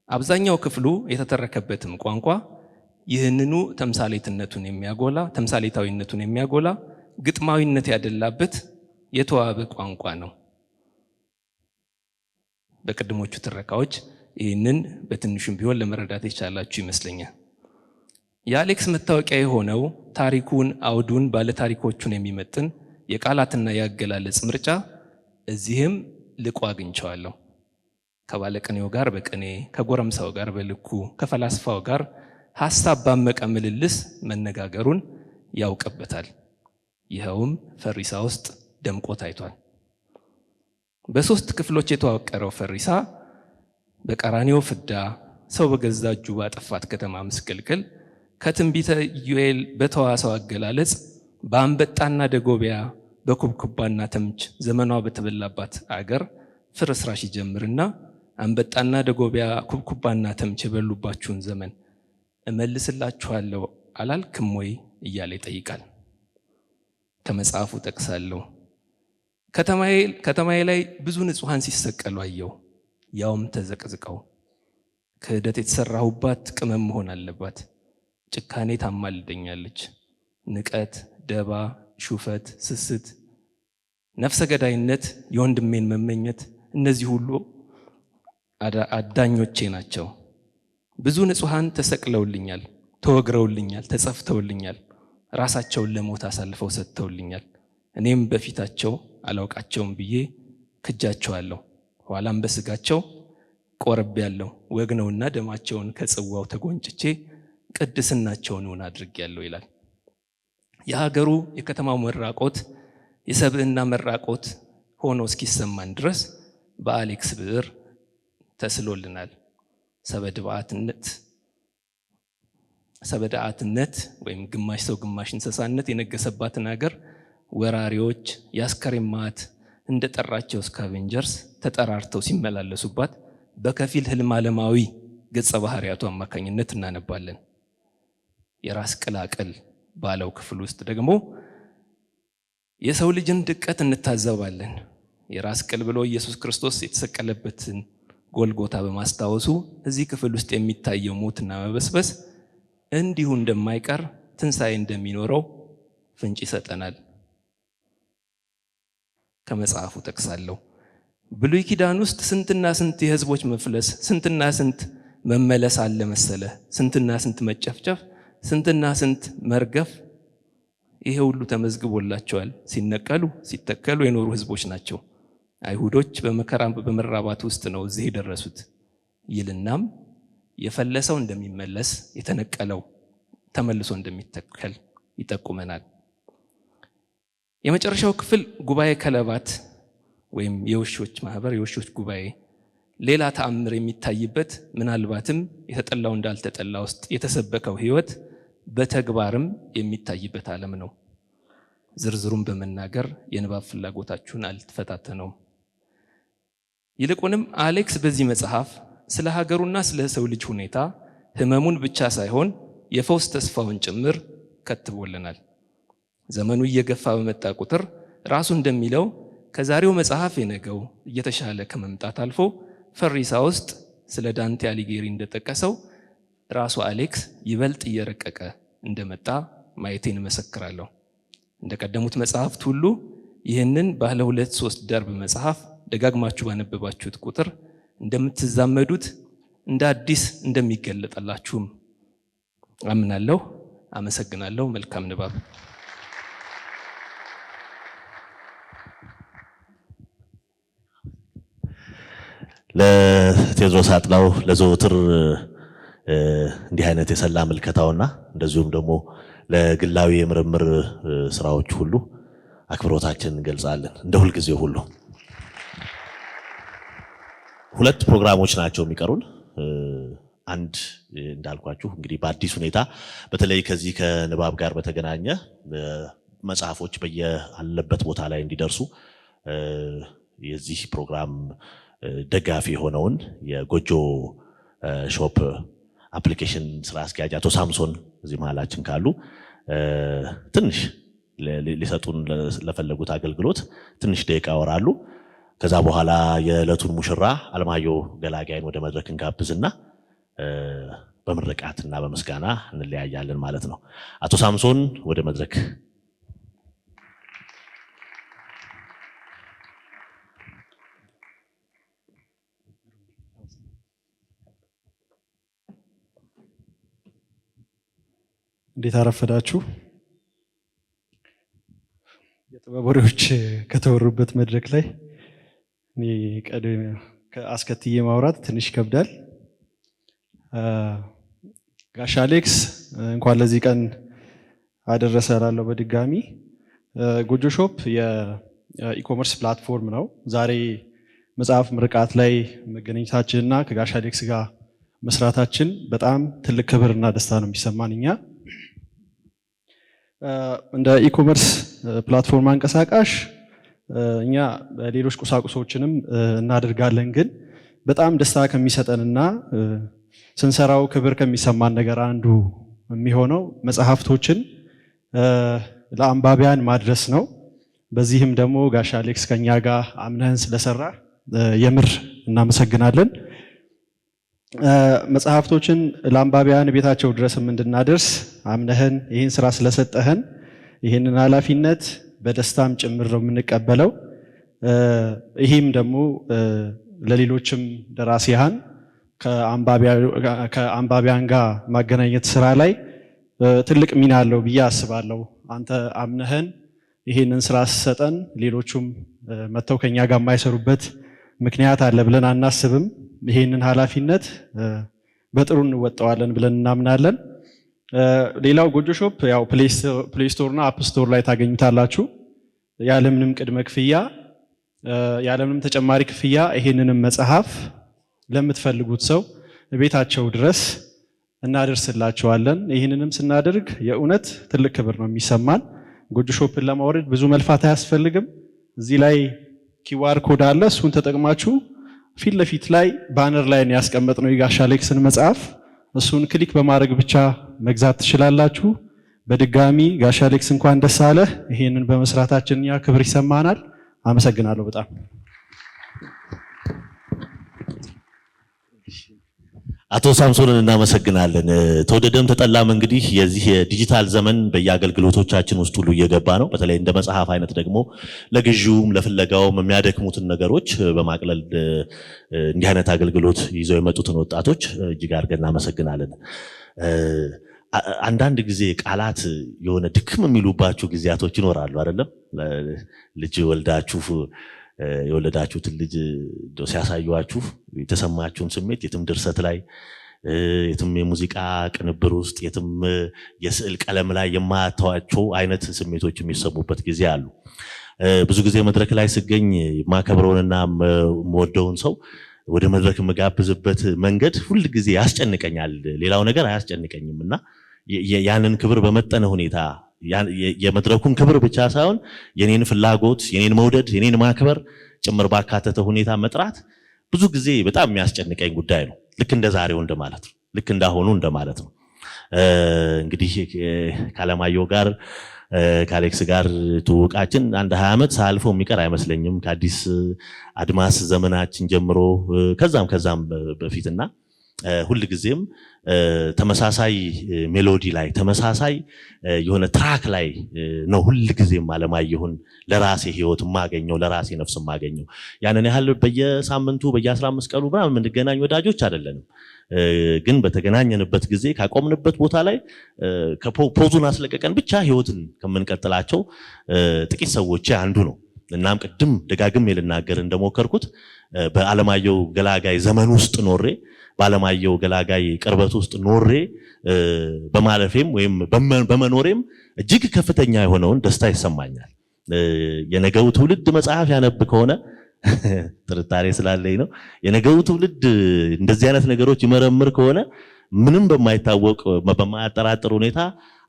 አብዛኛው ክፍሉ የተተረከበትም ቋንቋ ይህንኑ ተምሳሌታዊነቱን የሚያጎላ ግጥማዊነት ያደላበት የተዋበ ቋንቋ ነው። በቅድሞቹ ትረካዎች ይህንን በትንሹም ቢሆን ለመረዳት የቻላችሁ ይመስለኛል። የአሌክስ መታወቂያ የሆነው ታሪኩን፣ አውዱን፣ ባለታሪኮቹን የሚመጥን የቃላትና የአገላለጽ ምርጫ እዚህም ልቆ አግኝቸዋለሁ። ከባለቅኔው ጋር በቅኔ ከጎረምሳው ጋር በልኩ ከፈላስፋው ጋር ሐሳብ ባመቀ ምልልስ መነጋገሩን ያውቅበታል። ይኸውም ፈሪሳ ውስጥ ደምቆ ታይቷል። በ3 ክፍሎች የተዋቀረው ፈሪሳ በቀራኒዮ ፍዳ፣ ሰው በገዛ እጁ ባጠፋት ከተማ ምስቅልቅል፣ ከትንቢተ ኢዩኤል በተዋሰው አገላለጽ፣ በአንበጣና ደጎቢያ በኩብኩባና ተምች ዘመኗ በተበላባት አገር ፍርስራሽ ይጀምርና አንበጣና ደጎቢያ ኩብኩባና ተምች የበሉባችሁን ዘመን እመልስላችኋለሁ አላልክም ወይ እያለ ይጠይቃል። ከመጽሐፉ ጠቅሳለሁ። ከተማዬ ላይ ብዙ ንጹሐን ሲሰቀሉ አየሁ፣ ያውም ተዘቅዝቀው። ክህደት የተሰራሁባት ቅመም መሆን አለባት። ጭካኔ ታማልደኛለች። ንቀት፣ ደባ፣ ሹፈት፣ ስስት፣ ነፍሰ ገዳይነት፣ የወንድሜን መመኘት፣ እነዚህ ሁሉ አዳኞቼ ናቸው። ብዙ ንጹሐን ተሰቅለውልኛል፣ ተወግረውልኛል፣ ተጸፍተውልኛል፣ ራሳቸውን ለሞት አሳልፈው ሰጥተውልኛል። እኔም በፊታቸው አላውቃቸውም ብዬ ክጃቸዋለሁ። ኋላም በስጋቸው ቆርቤያለሁ። ወግ ነውና ደማቸውን ከጽዋው ተጎንጭቼ ቅድስናቸውን እውን አድርጌያለሁ ይላል። የሀገሩ የከተማው መራቆት የሰብዕና መራቆት ሆኖ እስኪሰማን ድረስ በአሌክስ ብዕር ተስሎልናል። ሰበዳአትነት ወይም ግማሽ ሰው ግማሽ እንስሳነት የነገሰባትን ሀገር ወራሪዎች የአስከሬን ማዕት እንደጠራቸው ስካቬንጀርስ ተጠራርተው ሲመላለሱባት በከፊል ህልም ዓለማዊ ገጸ ባህሪያቱ አማካኝነት እናነባለን። የራስ ቅላቅል ባለው ክፍል ውስጥ ደግሞ የሰው ልጅን ድቀት እንታዘባለን። የራስ ቅል ብሎ ኢየሱስ ክርስቶስ የተሰቀለበትን ጎልጎታ በማስታወሱ እዚህ ክፍል ውስጥ የሚታየው ሞትና መበስበስ እንዲሁ እንደማይቀር ትንሣኤ እንደሚኖረው ፍንጭ ይሰጠናል። ከመጽሐፉ ጠቅሳለሁ። ብሉይ ኪዳን ውስጥ ስንትና ስንት የህዝቦች መፍለስ፣ ስንትና ስንት መመለስ አለ መሰለ፣ ስንትና ስንት መጨፍጨፍ፣ ስንትና ስንት መርገፍ። ይሄ ሁሉ ተመዝግቦላቸዋል። ሲነቀሉ ሲተከሉ የኖሩ ህዝቦች ናቸው። አይሁዶች በመከራ በመራባት ውስጥ ነው እዚህ የደረሱት ይልናም የፈለሰው እንደሚመለስ የተነቀለው ተመልሶ እንደሚተከል ይጠቁመናል። የመጨረሻው ክፍል ጉባኤ ከለባት ወይም የውሾች ማህበር የውሾች ጉባኤ ሌላ ተአምር የሚታይበት ምናልባትም የተጠላው እንዳልተጠላ ውስጥ የተሰበከው ህይወት በተግባርም የሚታይበት ዓለም ነው። ዝርዝሩን በመናገር የንባብ ፍላጎታችሁን አልተፈታተነውም። ይልቁንም አሌክስ በዚህ መጽሐፍ ስለ ሀገሩና ስለ ሰው ልጅ ሁኔታ ህመሙን ብቻ ሳይሆን የፈውስ ተስፋውን ጭምር ከትቦልናል። ዘመኑ እየገፋ በመጣ ቁጥር ራሱ እንደሚለው ከዛሬው መጽሐፍ የነገው እየተሻለ ከመምጣት አልፎ ፈሪሳ ውስጥ ስለ ዳንቴ አሊጌሪ እንደጠቀሰው ራሱ አሌክስ ይበልጥ እየረቀቀ እንደመጣ ማየቴን እመሰክራለሁ። እንደቀደሙት መጽሐፍት ሁሉ ይህንን ባለ 2-3 ደርብ መጽሐፍ ደጋግማችሁ ባነበባችሁት ቁጥር እንደምትዛመዱት እንደ አዲስ እንደሚገለጠላችሁም አምናለሁ። አመሰግናለሁ። መልካም ንባብ። ለቴዎድሮስ አጥላው ለዘወትር እንዲህ አይነት የሰላ ምልከታውና እንደዚሁም ደግሞ ለግላዊ የምርምር ስራዎች ሁሉ አክብሮታችንን እንገልጻለን። እንደ ሁልጊዜው ሁሉ 2 ፕሮግራሞች ናቸው የሚቀሩን። አንድ እንዳልኳችሁ እንግዲህ በአዲስ ሁኔታ በተለይ ከዚህ ከንባብ ጋር በተገናኘ መጽሐፎች በየአለበት ቦታ ላይ እንዲደርሱ የዚህ ፕሮግራም ደጋፊ የሆነውን የጎጆ ሾፕ አፕሊኬሽን ስራ አስኪያጅ አቶ ሳምሶን እዚህ መሃላችን ካሉ ትንሽ ሊሰጡን ለፈለጉት አገልግሎት ትንሽ ደቂቃ ወራሉ። ከዛ በኋላ የዕለቱን ሙሽራ አለማየሁ ገላጋይን ወደ መድረክ እንጋብዝና በምርቃትና በምስጋና እንለያያለን ማለት ነው። አቶ ሳምሶን ወደ መድረክ። እንዴት አረፈዳችሁ? የጥበብ ወሬዎች ከተወሩበት መድረክ ላይ እኔ አስከትዬ ማውራት ትንሽ ይከብዳል። ጋሽ አሌክስ እንኳን ለዚህ ቀን አደረሰ እላለሁ በድጋሚ። ጎጆ ሾፕ የኢኮመርስ ፕላትፎርም ነው። ዛሬ መጽሐፍ ምርቃት ላይ መገኘታችንና ከጋሽ አሌክስ ጋር መስራታችን በጣም ትልቅ ክብርና ደስታ ነው የሚሰማን። እኛ እንደ ኢኮመርስ ፕላትፎርም አንቀሳቃሽ እኛ ሌሎች ቁሳቁሶችንም እናደርጋለን። ግን በጣም ደስታ ከሚሰጠንና ስንሰራው ክብር ከሚሰማን ነገር አንዱ የሚሆነው መጽሐፍቶችን ለአንባቢያን ማድረስ ነው። በዚህም ደግሞ ጋሽ አሌክስ ከኛ ጋር አምነህን ስለሰራ የምር እናመሰግናለን። መጽሐፍቶችን ለአንባቢያን ቤታቸው ድረስም እንድናደርስ አምነህን ይህን ስራ ስለሰጠህን ይህንን ኃላፊነት በደስታም ጭምር ነው የምንቀበለው። ይህም ደግሞ ለሌሎችም ደራሲያን ከአንባቢያን ጋር ማገናኘት ስራ ላይ ትልቅ ሚና አለው ብዬ አስባለሁ። አንተ አምነህን ይህንን ስራ ስሰጠን ሌሎቹም መተው ከኛ ጋር የማይሰሩበት ምክንያት አለ ብለን አናስብም። ይህንን ኃላፊነት በጥሩ እንወጣዋለን ብለን እናምናለን። ሌላው ጎጆ ሾፕ ያው ፕሌይ ስቶር እና አፕ ስቶር ላይ ታገኙታላችሁ። ያለምንም ቅድመ ክፍያ ያለምንም ተጨማሪ ክፍያ ይሄንንም መጽሐፍ ለምትፈልጉት ሰው ቤታቸው ድረስ እናደርስላቸዋለን። ይህንንም ስናደርግ የእውነት ትልቅ ክብር ነው የሚሰማን። ጎጆ ሾፕን ለማውረድ ብዙ መልፋት አያስፈልግም። እዚህ ላይ ኪዋር ኮድ አለ። እሱን ተጠቅማችሁ ፊት ለፊት ላይ ባነር ላይ ነው ያስቀመጥነው የጋሽ አሌክስን መጽሐፍ። እሱን ክሊክ በማድረግ ብቻ መግዛት ትችላላችሁ። በድጋሚ ጋሽ አሌክስ እንኳን ደስ አለህ። ይሄንን በመስራታችን ያ ክብር ይሰማናል። አመሰግናለሁ በጣም። አቶ ሳምሶንን እናመሰግናለን። ተወደደም ተጠላም እንግዲህ የዚህ የዲጂታል ዘመን በየአገልግሎቶቻችን ውስጥ ሁሉ እየገባ ነው። በተለይ እንደ መጽሐፍ አይነት ደግሞ ለግዢውም ለፍለጋውም የሚያደክሙትን ነገሮች በማቅለል እንዲህ አይነት አገልግሎት ይዘው የመጡትን ወጣቶች እጅግ አድርገን እናመሰግናለን። አንዳንድ ጊዜ ቃላት የሆነ ድክም የሚሉባችሁ ጊዜያቶች ይኖራሉ አይደለም? ልጅ ወልዳችሁ የወለዳችሁትን ልጅ ሲያሳዩአችሁ የተሰማችሁን ስሜት የትም ድርሰት ላይ የትም የሙዚቃ ቅንብር ውስጥ የትም የስዕል ቀለም ላይ የማያተዋቸው አይነት ስሜቶች የሚሰሙበት ጊዜ አሉ። ብዙ ጊዜ መድረክ ላይ ስገኝ የማከብረውንና የምወደውን ሰው ወደ መድረክ የምጋብዝበት መንገድ ሁል ጊዜ ያስጨንቀኛል። ሌላው ነገር አያስጨንቀኝም እና ያንን ክብር በመጠነ ሁኔታ የመድረኩን ክብር ብቻ ሳይሆን የኔን ፍላጎት የኔን መውደድ የኔን ማክበር ጭምር ባካተተ ሁኔታ መጥራት ብዙ ጊዜ በጣም የሚያስጨንቀኝ ጉዳይ ነው። ልክ እንደ ዛሬው እንደማለት ነው። ልክ እንዳሆኑ እንደማለት ነው። እንግዲህ ከአለማየሁ ጋር ከአሌክስ ጋር ትውውቃችን አንድ 20 ዓመት ሳልፈው የሚቀር አይመስለኝም። ከአዲስ አድማስ ዘመናችን ጀምሮ ከዛም በፊትና ሁሉ ጊዜም ተመሳሳይ ሜሎዲ ላይ ተመሳሳይ የሆነ ትራክ ላይ ነው ሁሉ ጊዜም አለማየሁን ለራሴ ህይወት ማገኘው ለራሴ ነፍስ ማገኘው። ያንን ያህል በየሳምንቱ በየ15 ቀኑ ምናምን የምንገናኝ ወዳጆች አይደለንም። ግን በተገናኘንበት ጊዜ ካቆምንበት ቦታ ላይ ከፖዙን አስለቀቀን ብቻ ህይወትን ከምንቀጥላቸው ጥቂት ሰዎች አንዱ ነው። እናም ቅድም ደጋግሜ ልናገር እንደሞከርኩት በአለማየሁ ገላጋይ ዘመን ውስጥ ኖሬ ባለማየሁ ገላጋይ ቅርበት ውስጥ ኖሬ በማለፌም ወይም በመኖሬም እጅግ ከፍተኛ የሆነውን ደስታ ይሰማኛል። የነገው ትውልድ መጽሐፍ ያነብ ከሆነ ጥርጣሬ ስላለኝ ነው። የነገው ትውልድ እንደዚህ አይነት ነገሮች ይመረምር ከሆነ ምንም በማይታወቅ በማያጠራጥር ሁኔታ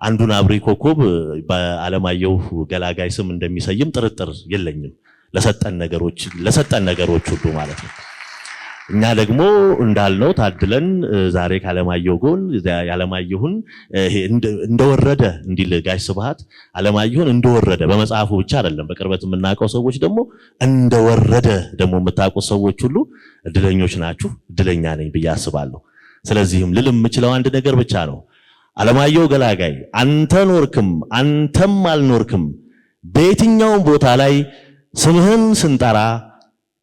አንዱን አብሪ ኮከብ በአለማየሁ ገላጋይ ስም እንደሚሰይም ጥርጥር የለኝም። ለሰጠን ነገሮች ሁሉ ማለት ነው። እኛ ደግሞ እንዳልነው ታድለን ዛሬ ከአለማየሁ ጎን ያለማየሁን እንደወረደ እንዲል ጋሽ ስብሐት አለማየሁን እንደወረደ በመጽሐፉ ብቻ አይደለም በቅርበት የምናውቀው ሰዎች ደግሞ እንደወረደ ደግሞ የምታውቁት ሰዎች ሁሉ እድለኞች ናችሁ። እድለኛ ነኝ ብዬ አስባለሁ። ስለዚህም ልል የምችለው አንድ ነገር ብቻ ነው። አለማየሁ ገላጋይ አንተ ኖርክም አንተም አልኖርክም በየትኛውም ቦታ ላይ ስምህን ስንጠራ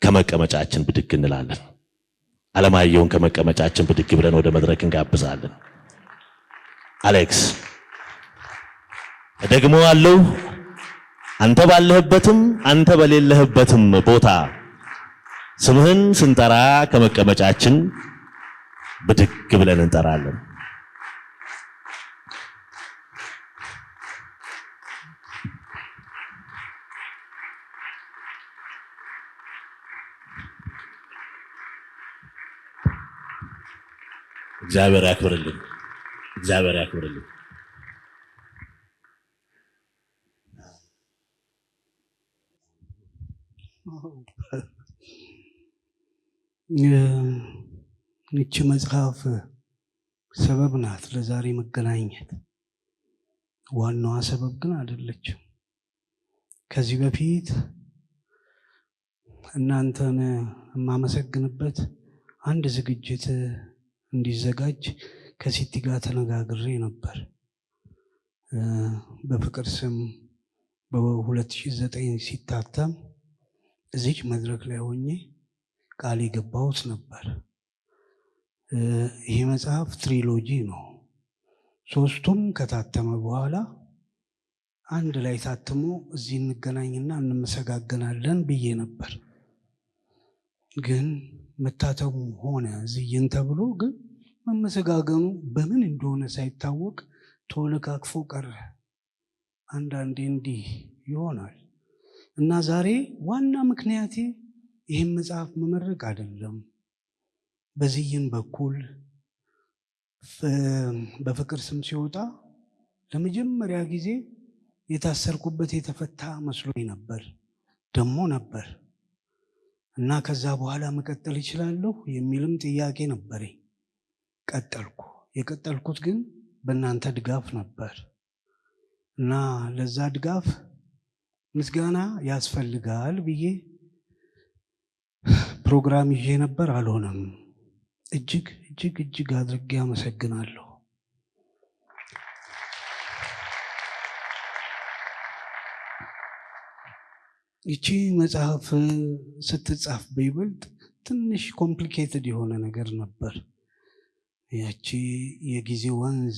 ከመቀመጫችን ብድግ እንላለን። አለማየሁን ከመቀመጫችን ብድግ ብለን ወደ መድረክ እንጋብዛለን። አሌክስ ደግሞ አለው አንተ ባለህበትም አንተ በሌለህበትም ቦታ ስምህን ስንጠራ ከመቀመጫችን ብድግ ብለን እንጠራለን። እግዚአብሔር ያክብርልን። እግዚአብሔር ያክብርልን። ይህች መጽሐፍ ሰበብ ናት ለዛሬ መገናኘት። ዋናዋ ሰበብ ግን አይደለችም። ከዚህ በፊት እናንተን የማመሰግንበት አንድ ዝግጅት እንዲዘጋጅ ከሲቲ ጋር ተነጋግሬ ነበር። በፍቅር ስም በ2009 ሲታተም እዚች መድረክ ላይ ሆኜ ቃል የገባሁት ነበር። ይሄ መጽሐፍ ትሪሎጂ ነው። 3ቱም ከታተመ በኋላ አንድ ላይ ታትሞ እዚህ እንገናኝና እንመሰጋገናለን ብዬ ነበር። ግን መታተሙ ሆነ ዝይን ተብሎ ግን መመሰጋገኑ በምን እንደሆነ ሳይታወቅ ተወለካክፎ ቀረ። አንዳንዴ እንዲህ ይሆናል እና ዛሬ ዋና ምክንያቴ ይህን መጽሐፍ መመረቅ አይደለም። በዝይን በኩል በፍቅር ስም ሲወጣ ለመጀመሪያ ጊዜ የታሰርኩበት የተፈታ መስሎኝ ነበር ደሞ ነበር እና ከዛ በኋላ መቀጠል ይችላለሁ የሚልም ጥያቄ ነበረኝ። ቀጠልኩ። የቀጠልኩት ግን በእናንተ ድጋፍ ነበር እና ለዛ ድጋፍ ምስጋና ያስፈልጋል ብዬ ፕሮግራም ይዤ ነበር። አልሆነም። እጅግ እጅግ እጅግ አድርጌ አመሰግናለሁ። ይቺ መጽሐፍ ስትጻፍ በይበልጥ ትንሽ ኮምፕሊኬትድ የሆነ ነገር ነበር። ያቺ የጊዜ ወንዝ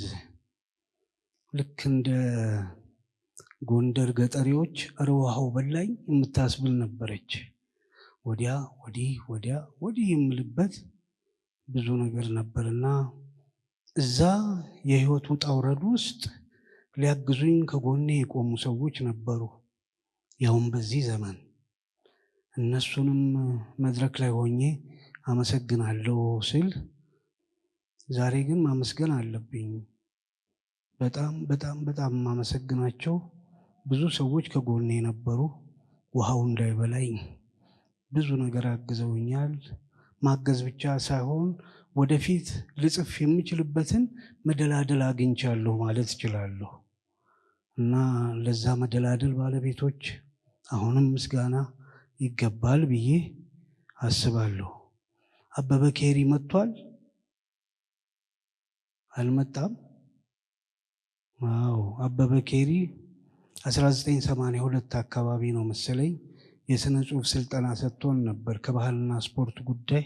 ልክ እንደ ጎንደር ገጠሪዎች እርዋሃው በላኝ የምታስብል ነበረች። ወዲያ ወዲህ ወዲያ ወዲህ የምልበት ብዙ ነገር ነበርና እዛ የህይወት ውጣ ውረድ ውስጥ ሊያግዙኝ ከጎኔ የቆሙ ሰዎች ነበሩ። ያውም በዚህ ዘመን እነሱንም መድረክ ላይ ሆኜ አመሰግናለሁ ስል ዛሬ ግን ማመስገን አለብኝ። በጣም በጣም በጣም ማመሰግናቸው ብዙ ሰዎች ከጎኔ የነበሩ ውሃው እንዳይበላኝ ብዙ ነገር አግዘውኛል። ማገዝ ብቻ ሳይሆን ወደፊት ልጽፍ የምችልበትን መደላደል አግኝቻለሁ ማለት እችላለሁ እና ለዛ መደላደል ባለቤቶች አሁንም ምስጋና ይገባል ብዬ አስባለሁ። አበበ ኬሪ መጥቷል? አልመጣም? አዎ፣ አበበ ኬሪ 1982 አካባቢ ነው መሰለኝ የስነ ጽሁፍ ስልጠና ሰጥቶን ነበር ከባህልና ስፖርት ጉዳይ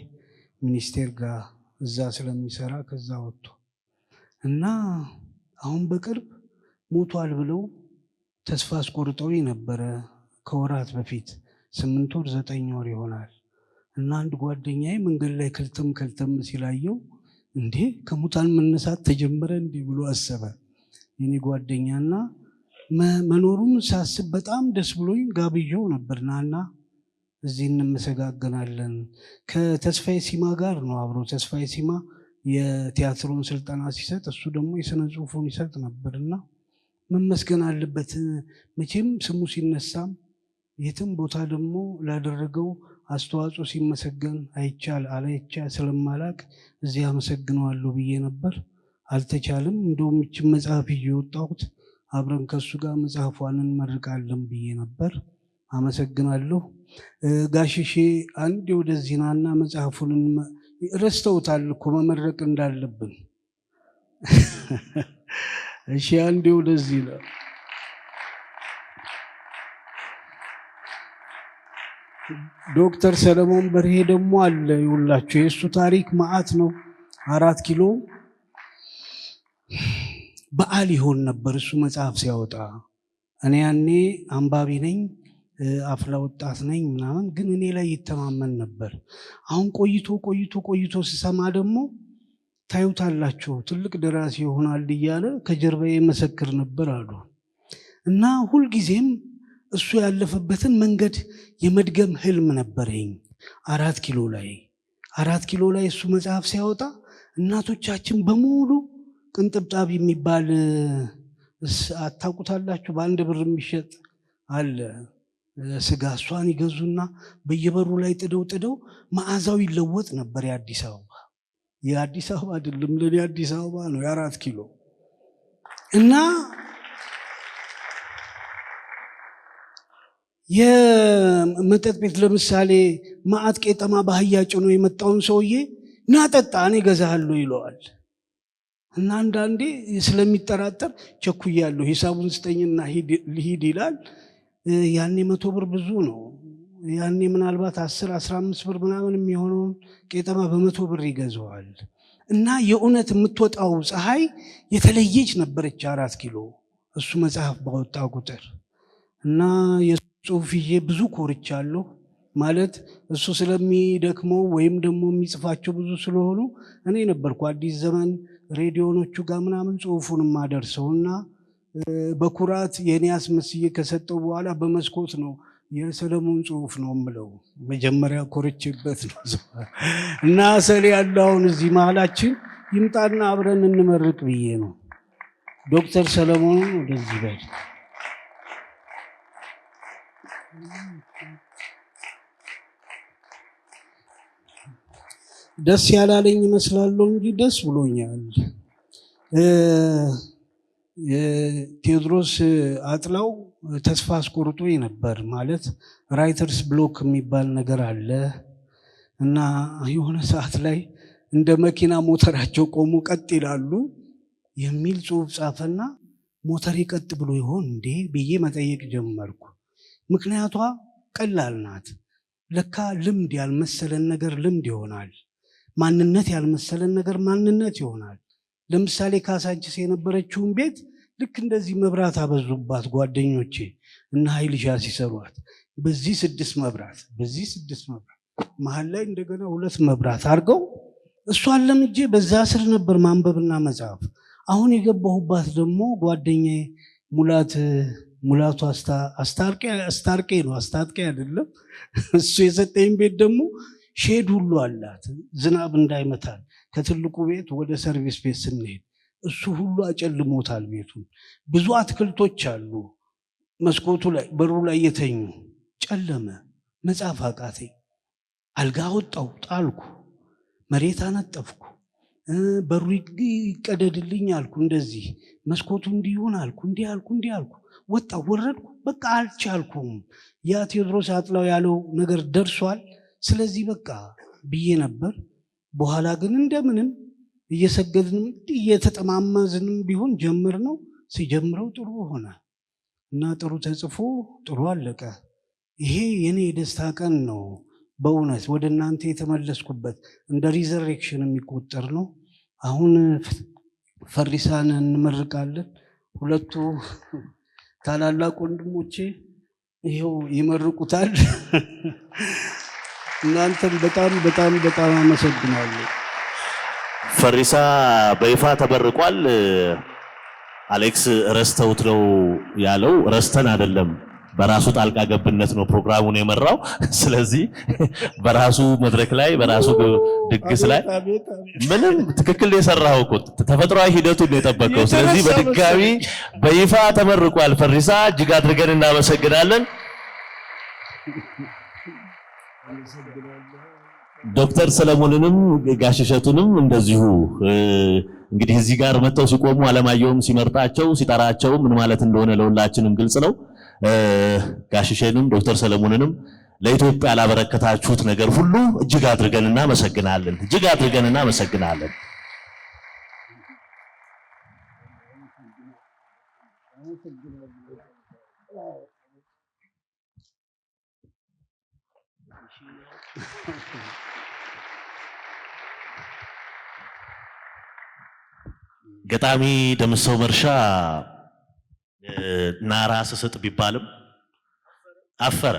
ሚኒስቴር ጋር እዛ ስለሚሰራ ከዛ ወጥቶ እና አሁን በቅርብ ሞቷል ብለው ተስፋ አስቆርጠው ነበረ ከወራት በፊት 8 ወር 9 ወር ይሆናል። እና አንድ ጓደኛዬ መንገድ ላይ ከልተም ሲላየው እንዴ ከሙታን መነሳት ተጀመረ እንዲህ ብሎ አሰበ። የኔ ጓደኛና መኖሩን ሳስብ በጣም ደስ ብሎኝ ጋብዤው ነበር። ናና እዚህ እንመሰጋገናለን። ከተስፋዬ ሲማ ጋር ነው አብሮ። ተስፋዬ ሲማ የቲያትሩን ስልጠና ሲሰጥ እሱ ደግሞ የስነ ጽሁፉን ይሰጥ ነበርና መመስገን አለበት። መቼም ስሙ ሲነሳም የትም ቦታ ደግሞ ላደረገው አስተዋጽኦ ሲመሰገን አይቻል አላይቻ ስለማላቅ እዚህ አመሰግነዋለሁ ብዬ ነበር። አልተቻለም። እንደውም ይህችን መጽሐፍ እየወጣሁት አብረን ከሱ ጋር መጽሐፏን እንመርቃለን ብዬ ነበር። አመሰግናለሁ። ጋሽሼ አንድ ወደዚህ ናና መጽሐፉን ረስተውታል እኮ መመረቅ እንዳለብን። እሺ አንዴ ወደዚህ ነው። ዶክተር ሰለሞን በርሄ ደግሞ አለ። ይውላችሁ የእሱ ታሪክ መዓት ነው። 4 ኪሎ በዓል ይሆን ነበር እሱ መጽሐፍ ሲያወጣ። እኔ ያኔ አንባቢ ነኝ፣ አፍላ ወጣት ነኝ ምናምን፣ ግን እኔ ላይ ይተማመን ነበር። አሁን ቆይቶ ስሰማ ደግሞ ታዩታላችሁ ትልቅ ደራሲ ይሆናል እያለ ከጀርባዬ መሰክር ነበር አሉ እና ሁልጊዜም እሱ ያለፈበትን መንገድ የመድገም ህልም ነበረኝ። 4 ኪሎ ላይ እሱ መጽሐፍ ሲያወጣ እናቶቻችን በሙሉ ቅንጥብጣብ የሚባል አታውቁታላችሁ? በ1 ብር የሚሸጥ አለ ስጋ። እሷን ይገዙና በየበሩ ላይ ጥደው መዓዛው ይለወጥ ነበር። የአዲስ አበባ አይደለም ለኔ አዲስ አበባ ነው የ4 ኪሎ እና የመጠጥ ቤት ለምሳሌ ማዕት ቄጠማ ባህያ ጭኖ የመጣውን ሰውዬ ናጠጣ እኔ እገዛሃለሁ ይለዋል። እና አንዳንዴ ስለሚጠራጠር ቸኩያለሁ ሂሳቡን ስጠኝና ልሂድ ይላል። ያኔ 100 ብር ብዙ ነው። ያኔ ምናልባት 10-15 ብር ምናምን የሚሆነውን ቄጠማ በ100 ብር ይገዛዋል። እና የእውነት የምትወጣው ፀሐይ የተለየች ነበረች 4 ኪሎ እሱ መጽሐፍ ባወጣ ቁጥር። እና የጽሁፍ ይዤ ብዙ ኮርቻለሁ። ማለት እሱ ስለሚደክመው ወይም ደግሞ የሚጽፋቸው ብዙ ስለሆኑ እኔ ነበርኩ አዲስ ዘመን ሬዲዮኖቹ ጋር ምናምን ጽሁፉን ማደርሰውና በኩራት የኔ አስመስዬ ከሰጠው በኋላ በመስኮት ነው የሰለሞን ጽሁፍ ነው የምለው። መጀመሪያ ኮርቼበት ነው እና ሰሌ ያለው አሁን እዚህ መሀላችን ይምጣና አብረን እንመርቅ ብዬ ነው። ዶክተር ሰለሞን ወደዚህ በል። ደስ ያላለኝ ይመስላለሁ እንጂ ደስ ብሎኛል። ቴዎድሮስ አጥላው ተስፋ አስቆርጦኝ ነበር። ማለት ራይተርስ ብሎክ የሚባል ነገር አለ እና የሆነ ሰዓት ላይ እንደ መኪና ሞተራቸው ቆሞ ቀጥ ይላሉ የሚል ጽሁፍ ጻፈና ሞተሬ ቀጥ ብሎ ይሆን እንዴ ብዬ መጠየቅ ጀመርኩ። ምክንያቷ ቀላል ናት። ለካ ልምድ ያልመሰለን ነገር ልምድ ይሆናል። ማንነት ያልመሰለን ነገር ማንነት ይሆናል። ለምሳሌ ካሳንቺስ የነበረችውን ቤት ልክ እንደዚህ መብራት አበዙባት ጓደኞቼ እና ኃይልሻ ሲሰሯት። በዚህ 6 መብራት በዚህ 6 መብራት መሀል ላይ እንደገና 2 መብራት አድርገው እሷን ለምጄ በዛ ስር ነበር ማንበብና መጻፍ። አሁን የገባሁባት ደግሞ ጓደኛዬ ሙላቱ አስታርቄ ነው አስታጥቄ አይደለም። እሱ የሰጠኝ ቤት ደግሞ ሼድ ሁሉ አላት ዝናብ እንዳይመታል። ከትልቁ ቤት ወደ ሰርቪስ ቤት ስንሄድ እሱ ሁሉ አጨልሞታል ቤቱን። ብዙ አትክልቶች አሉ መስኮቱ ላይ በሩ ላይ የተኙ። ጨለመ። መጻፍ አቃተኝ። አልጋ ወጣው ጣልኩ፣ መሬት አነጠፍኩ፣ በሩ ይቀደድልኝ አልኩ፣ እንደዚህ መስኮቱ እንዲሆን አልኩ፣ እንዲህ አልኩ፣ ወጣው ወረድኩ። በቃ አልቻልኩም። ያ ቴዎድሮስ አጥላው ያለው ነገር ደርሷል። ስለዚህ በቃ ብዬ ነበር። በኋላ ግን እንደምንም እየሰገድንም እየተጠማመዝንም ቢሆን ጀምር ነው። ሲጀምረው ጥሩ ሆነ እና ጥሩ ተጽፎ ጥሩ አለቀ። ይሄ የኔ የደስታ ቀን ነው በእውነት ወደ እናንተ የተመለስኩበት እንደ ሪዘሬክሽን የሚቆጠር ነው። አሁን ፈሪሳን እንመርቃለን። ሁለቱ ታላላቅ ወንድሞቼ ይሄው ይመርቁታል። እናንተም በጣም በጣም በጣም አመሰግናለሁ። ፈሪሳ በይፋ ተመርቋል። አሌክስ ረስተውት ነው ያለው። ረስተን አይደለም፣ በራሱ ጣልቃ ገብነት ነው ፕሮግራሙን የመራው። ስለዚህ በራሱ መድረክ ላይ በራሱ ድግስ ላይ ምንም ትክክል የሰራው እኮ ተፈጥሯዊ ሂደቱን ነው የጠበቀው። ስለዚህ በድጋሚ በይፋ ተመርቋል ፈሪሳ። እጅግ አድርገን እናመሰግናለን። ዶክተር ሰለሞንንም ጋሽ እሸቱንም እንደዚሁ እንግዲህ እዚህ ጋር መጥተው ሲቆሙ አለማየሁም ሲመርጣቸው ሲጠራቸው ምን ማለት እንደሆነ ለሁላችንም ግልጽ ነው። ጋሽ እሸቱንም ዶክተር ሰለሞንንም ለኢትዮጵያ ላበረከታችሁት ነገር ሁሉ እጅግ አድርገን እናመሰግናለን። እጅግ አድርገን እናመሰግናለን። ገጣሚ ደምሰው መርሻ ናራ ስስጥ ቢባልም አፈረ።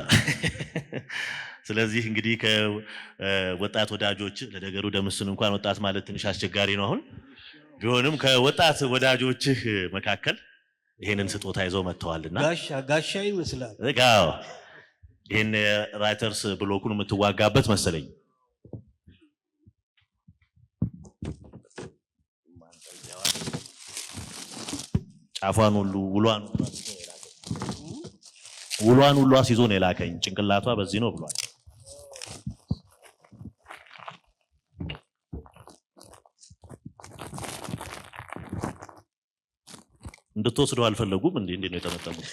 ስለዚህ እንግዲህ ከወጣት ወዳጆች ለነገሩ ደምስን እንኳን ወጣት ማለት ትንሽ አስቸጋሪ ነው አሁን ቢሆንም ከወጣት ወዳጆችህ መካከል ይሄንን ስጦታ ይዘው መጥተዋልና ጋሻ ይመስላል። ጋው ይሄን ራይተርስ ብሎኩን የምትዋጋበት መሰለኝ። ጫፏን ሁሉ ውሏን ሁሉ አስይዞ ነው የላከኝ። ጭንቅላቷ በዚህ ነው ብሏል። እንድትወስደው አልፈለጉም እንዴ? እንዴ ነው የተመጠሙት?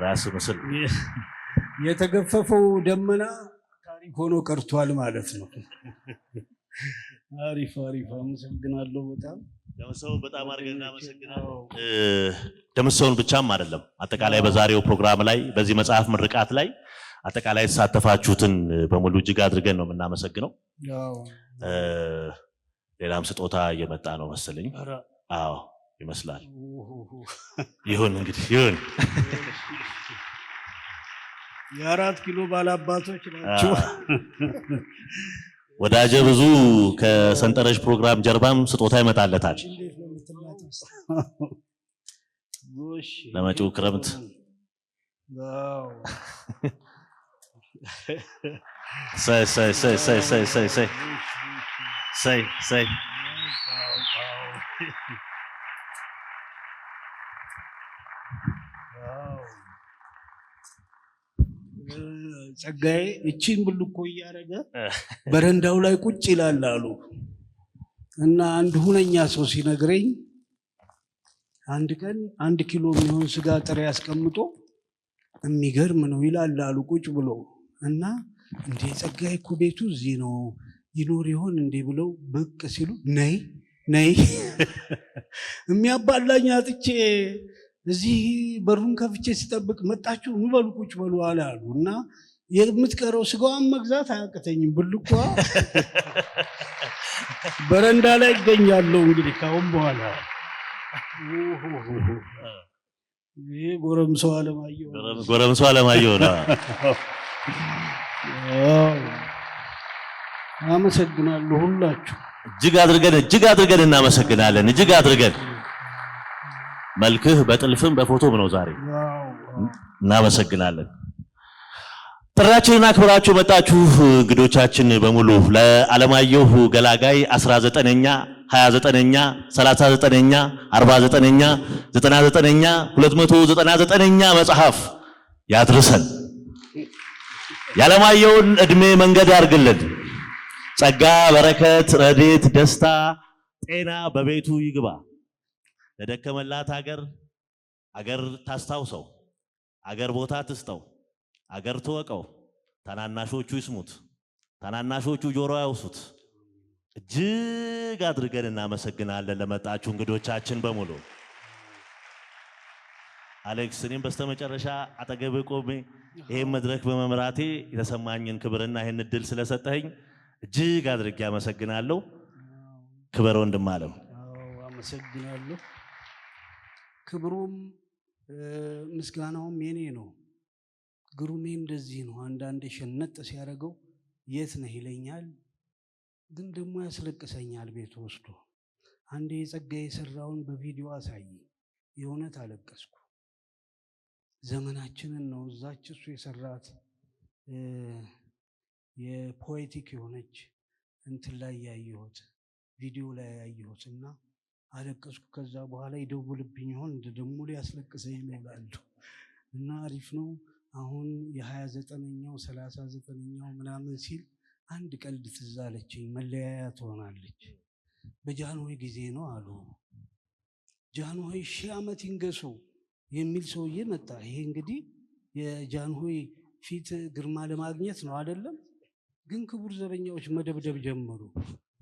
ራስ ምስል የተገፈፈው ደመና ታሪክ ሆኖ ቀርቷል ማለት ነው። አሪፍ አሪፍ። አመሰግናለሁ በጣም ደምሰው። በጣም አድርገን እናመሰግናለን። ደምሰውን ብቻም አይደለም አጠቃላይ በዛሬው ፕሮግራም ላይ በዚህ መጽሐፍ ምርቃት ላይ አጠቃላይ የተሳተፋችሁትን በሙሉ እጅግ አድርገን ነው የምናመሰግነው። ሌላም ስጦታ እየመጣ ነው መሰለኝ። አዎ ይመስላል። ይሁን እንግዲህ ይሁን። የ4 ኪሎ ባላባቶች ናቸው። ወዳጀ ብዙ ከሰንጠረዥ ፕሮግራም ጀርባም ስጦታ ይመጣለታል ለመጪው ክረምት። ሳይ ሳይ ሳይ ሳይ ሳይ ሳይ ሳይ ሳይ ሳይ ጸጋዬ እቺን ብልኮ እያደረገ በረንዳው ላይ ቁጭ ይላል አሉ እና አንድ ሁነኛ ሰው ሲነግረኝ አንድ ቀን 1 ኪሎ የሚሆን ስጋ ጥሬ ያስቀምጦ የሚገርም ነው ይላል አሉ ቁጭ ብሎ እና እንዴ ጸጋዬ እኮ ቤቱ እዚህ ነው ይኖር ይሆን እንዴ ብለው ብቅ ሲሉ ነይ ነይ የሚያባላኝ አጥቼ እዚህ በሩን ከፍቼ ሲጠብቅ መጣችሁ ኑ በሉ ቁጭ በሉ አሉ እና የምትቀረው ስጋዋን መግዛት አያቅተኝም። ብልኳ በረንዳ ላይ ይገኛለሁ እንግዲህ ካሁን በኋላ ጎረምሳው አለማየሁ ነው። አመሰግናለሁ ሁላችሁ እጅግ አድርገን እናመሰግናለን። እጅግ አድርገን መልክህ በጥልፍም በፎቶም ነው ዛሬ። እናመሰግናለን። ጥሪያችንን አክብራችሁ መጣችሁ እንግዶቻችን በሙሉ ለዓለማየሁ ገላጋይ 19ኛ 29ኛ 39ኛ 49ኛ 99ኛ 299ኛ መጽሐፍ ያድርሰን። የዓለማየሁን እድሜ መንገድ ያርግልን። ጸጋ፣ በረከት፣ ረድኤት፣ ደስታ፣ ጤና በቤቱ ይግባ። ለደከመላት አገር ታስታውሰው፣ አገር ቦታ ትስጠው፣ አገር ትወቀው። ታናናሾቹ ይስሙት፣ ታናናሾቹ ጆሮ ያውሱት። እጅግ አድርገን እናመሰግናለን ለመጣችሁ እንግዶቻችን በሙሉ። አሌክስ፣ እኔም በስተመጨረሻ አጠገብ ቆሜ ይሄን መድረክ በመምራቴ የተሰማኝን ክብርና ይሄን እድል ስለሰጠኸኝ እጅግ አድርጌ አመሰግናለሁ። ክብር ወንድም አለም። አመሰግናለሁ። ክብሩም ምስጋናውም የኔ ነው። ግሩሜ እንደዚህ ነው። አንዳንዴ ሸነጥ ሲያደርገው የት ነህ ይለኛል፣ ግን ደግሞ ያስለቅሰኛል ቤት ወስዶ። አንዴ የጸጋዬ የሰራውን በቪዲዮ አሳይ፣ የእውነት አለቀስኩ። ዘመናችንን ነው እዛች እሱ የሰራት የፖኤቲክ የሆነች እንትን ላይ ያየሁት ቪዲዮ ላይ ያየሁት እና አለቀስኩ። ከዛ በኋላ ይደውልብኝ ይሆን ደግሞ ሊያስለቅሰኝ ነው እላለሁ። እና አሪፍ ነው። አሁን የ29ኛው 39ኛው ምናምን ሲል አንድ ቀልድ ትዝ አለችኝ። መለያያ ትሆናለች። በጃንሆይ ጊዜ ነው አሉ። ጃንሆይ 1000 ዓመት ይንገሱ የሚል ሰውዬ መጣ። ይሄ እንግዲህ የጃንሆይ ፊት ግርማ ለማግኘት ነው አይደለም። ግን ክቡር ዘበኛዎች መደብደብ ጀመሩ።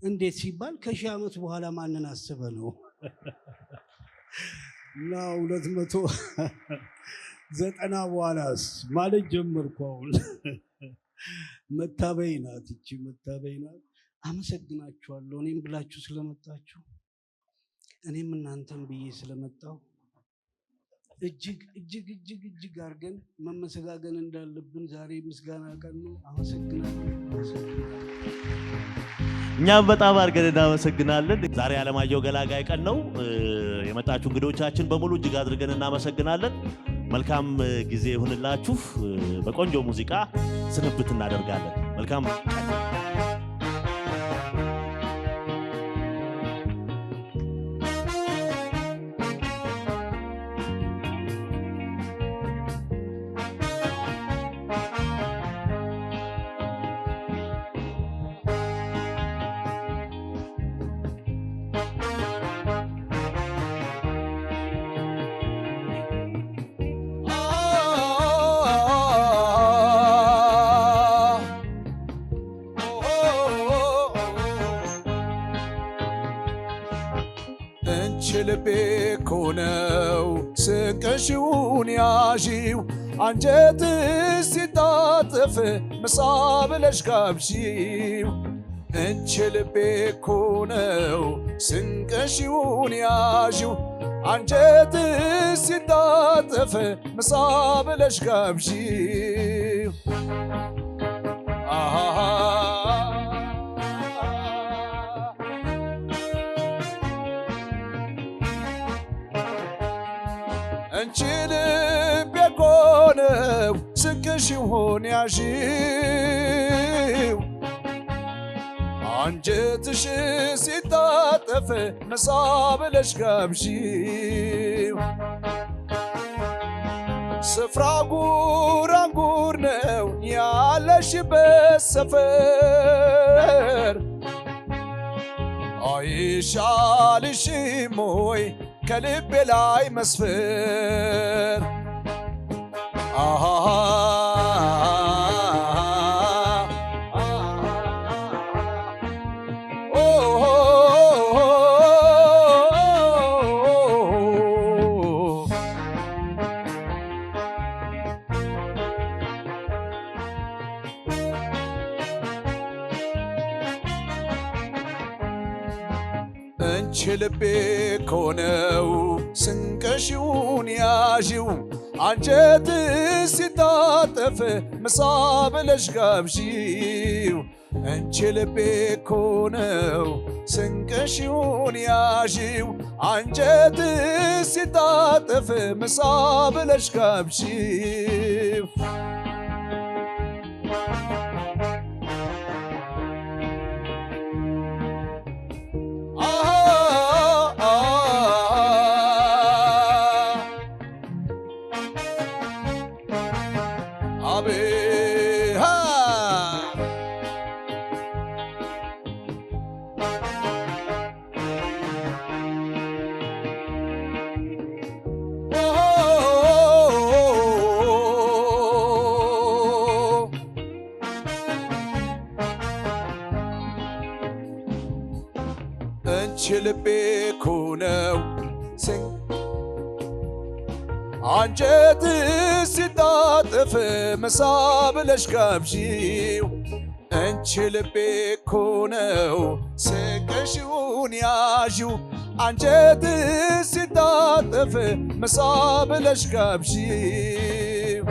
እንዴት ሲባል ከ1000 ዓመት በኋላ ማንን አስበ ነው እና 290 በኋላስ ማለት ጀመርኩ። አሁን መታበይ ናት እቺ መታበይ ናት። አመሰግናችኋለሁ። እኔም ብላችሁ ስለመጣችሁ እኔም እናንተም ብዬ ስለመጣሁ እጅግ አድርገን መመሰጋገን እንዳለብን ዛሬ ምስጋና ቀን ነው። አመሰግናለሁ። እኛም በጣም አድርገን እናመሰግናለን። ዛሬ ዓለማየሁ ገላጋይ ቀን ነው። የመጣችሁ እንግዶቻችን በሙሉ እጅግ አድርገን እናመሰግናለን። መልካም ጊዜ ይሁንላችሁ። በቆንጆ ሙዚቃ ስንብት እናደርጋለን። መልካም ልቤ እኮ ነው ስንቅሽውን ያዢው አንጀትሽ ሲታጠፍ ምሳ ብለሽ ጋብዢው። እንቺ ልቤ እኮ ነው ስንቅሽውን ያዢው አንጀትሽ ሲታጠፍ ምሳ ብለሽ ጋብዢው። አንቺ ልቤ እኮ ነው ስንቅሽውን ያዢው አንጀትሽ ሲታጠፍ ምሳ ብለሽ ጋብዢው። ስፍራ ጉራንጉር ነው ያለሽበት ሰፈር አይሻልሽም ወይ ከልቤ ላይ መስፈር? አንቺ ልቤ እኮ ነው ስንቅሽውን ያዢው አንጀት ሲታጠፍ ምሳ ብለሽ ጋብዢው አንቺ ልቤ እኮ ነው ስንቅሽውን ያዢው አንጀት ሲታጠፍ ምሳ ብለሽ ጋብዢው አንቺ ልቤ እኮ ነው አንጀት ሲታጠፍ ምሳ ብለሽ ጋብዢው አንቺ ልቤ እኮ ነው ስንቅሽውን ያዢው አንጀት ሲታጠፍ ምሳ ብለሽ ጋብዢው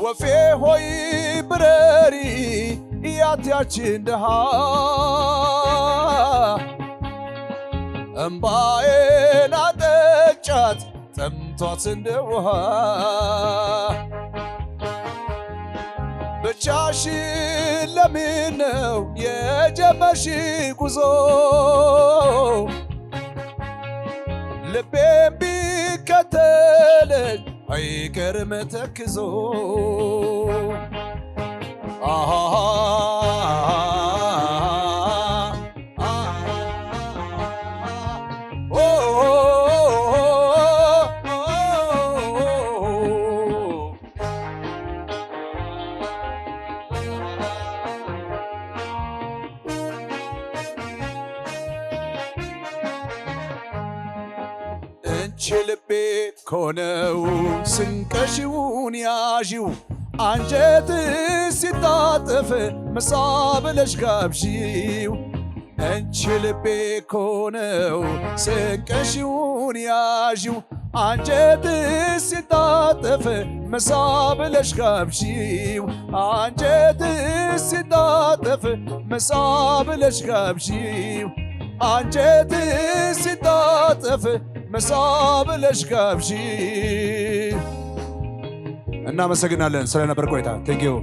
ወፌ ሆይ ብረሪ ያትያችን ድሃ እምባዬን አጠጫት ጠምቷት እንደ ውሃ ብቻሽን ለምን ነው የጀመርሽ ጉዞ ልቤም ቢከተለኝ አይቀርም ተክዞ አንቺ ልቤ እኮ ነው ስንቅሽውን ያዢው አንጀት ሲታጠፍ ምሳ ብለሽ ጋብዢው አንቺ ልቤ እኮ ነው ስንቅሽውን ያዢው አንጀት ሲታጠፍ ምሳ ብለሽ ጋብዢው አንጀት ሲታጠፍ ምሳ ብለሽ ጋብዢው አንጀት ሲታጠፍ ምሳ ብለሽ ጋብዢው። እናመሰግናለን ስለነበር ቆይታ። ቴንኪው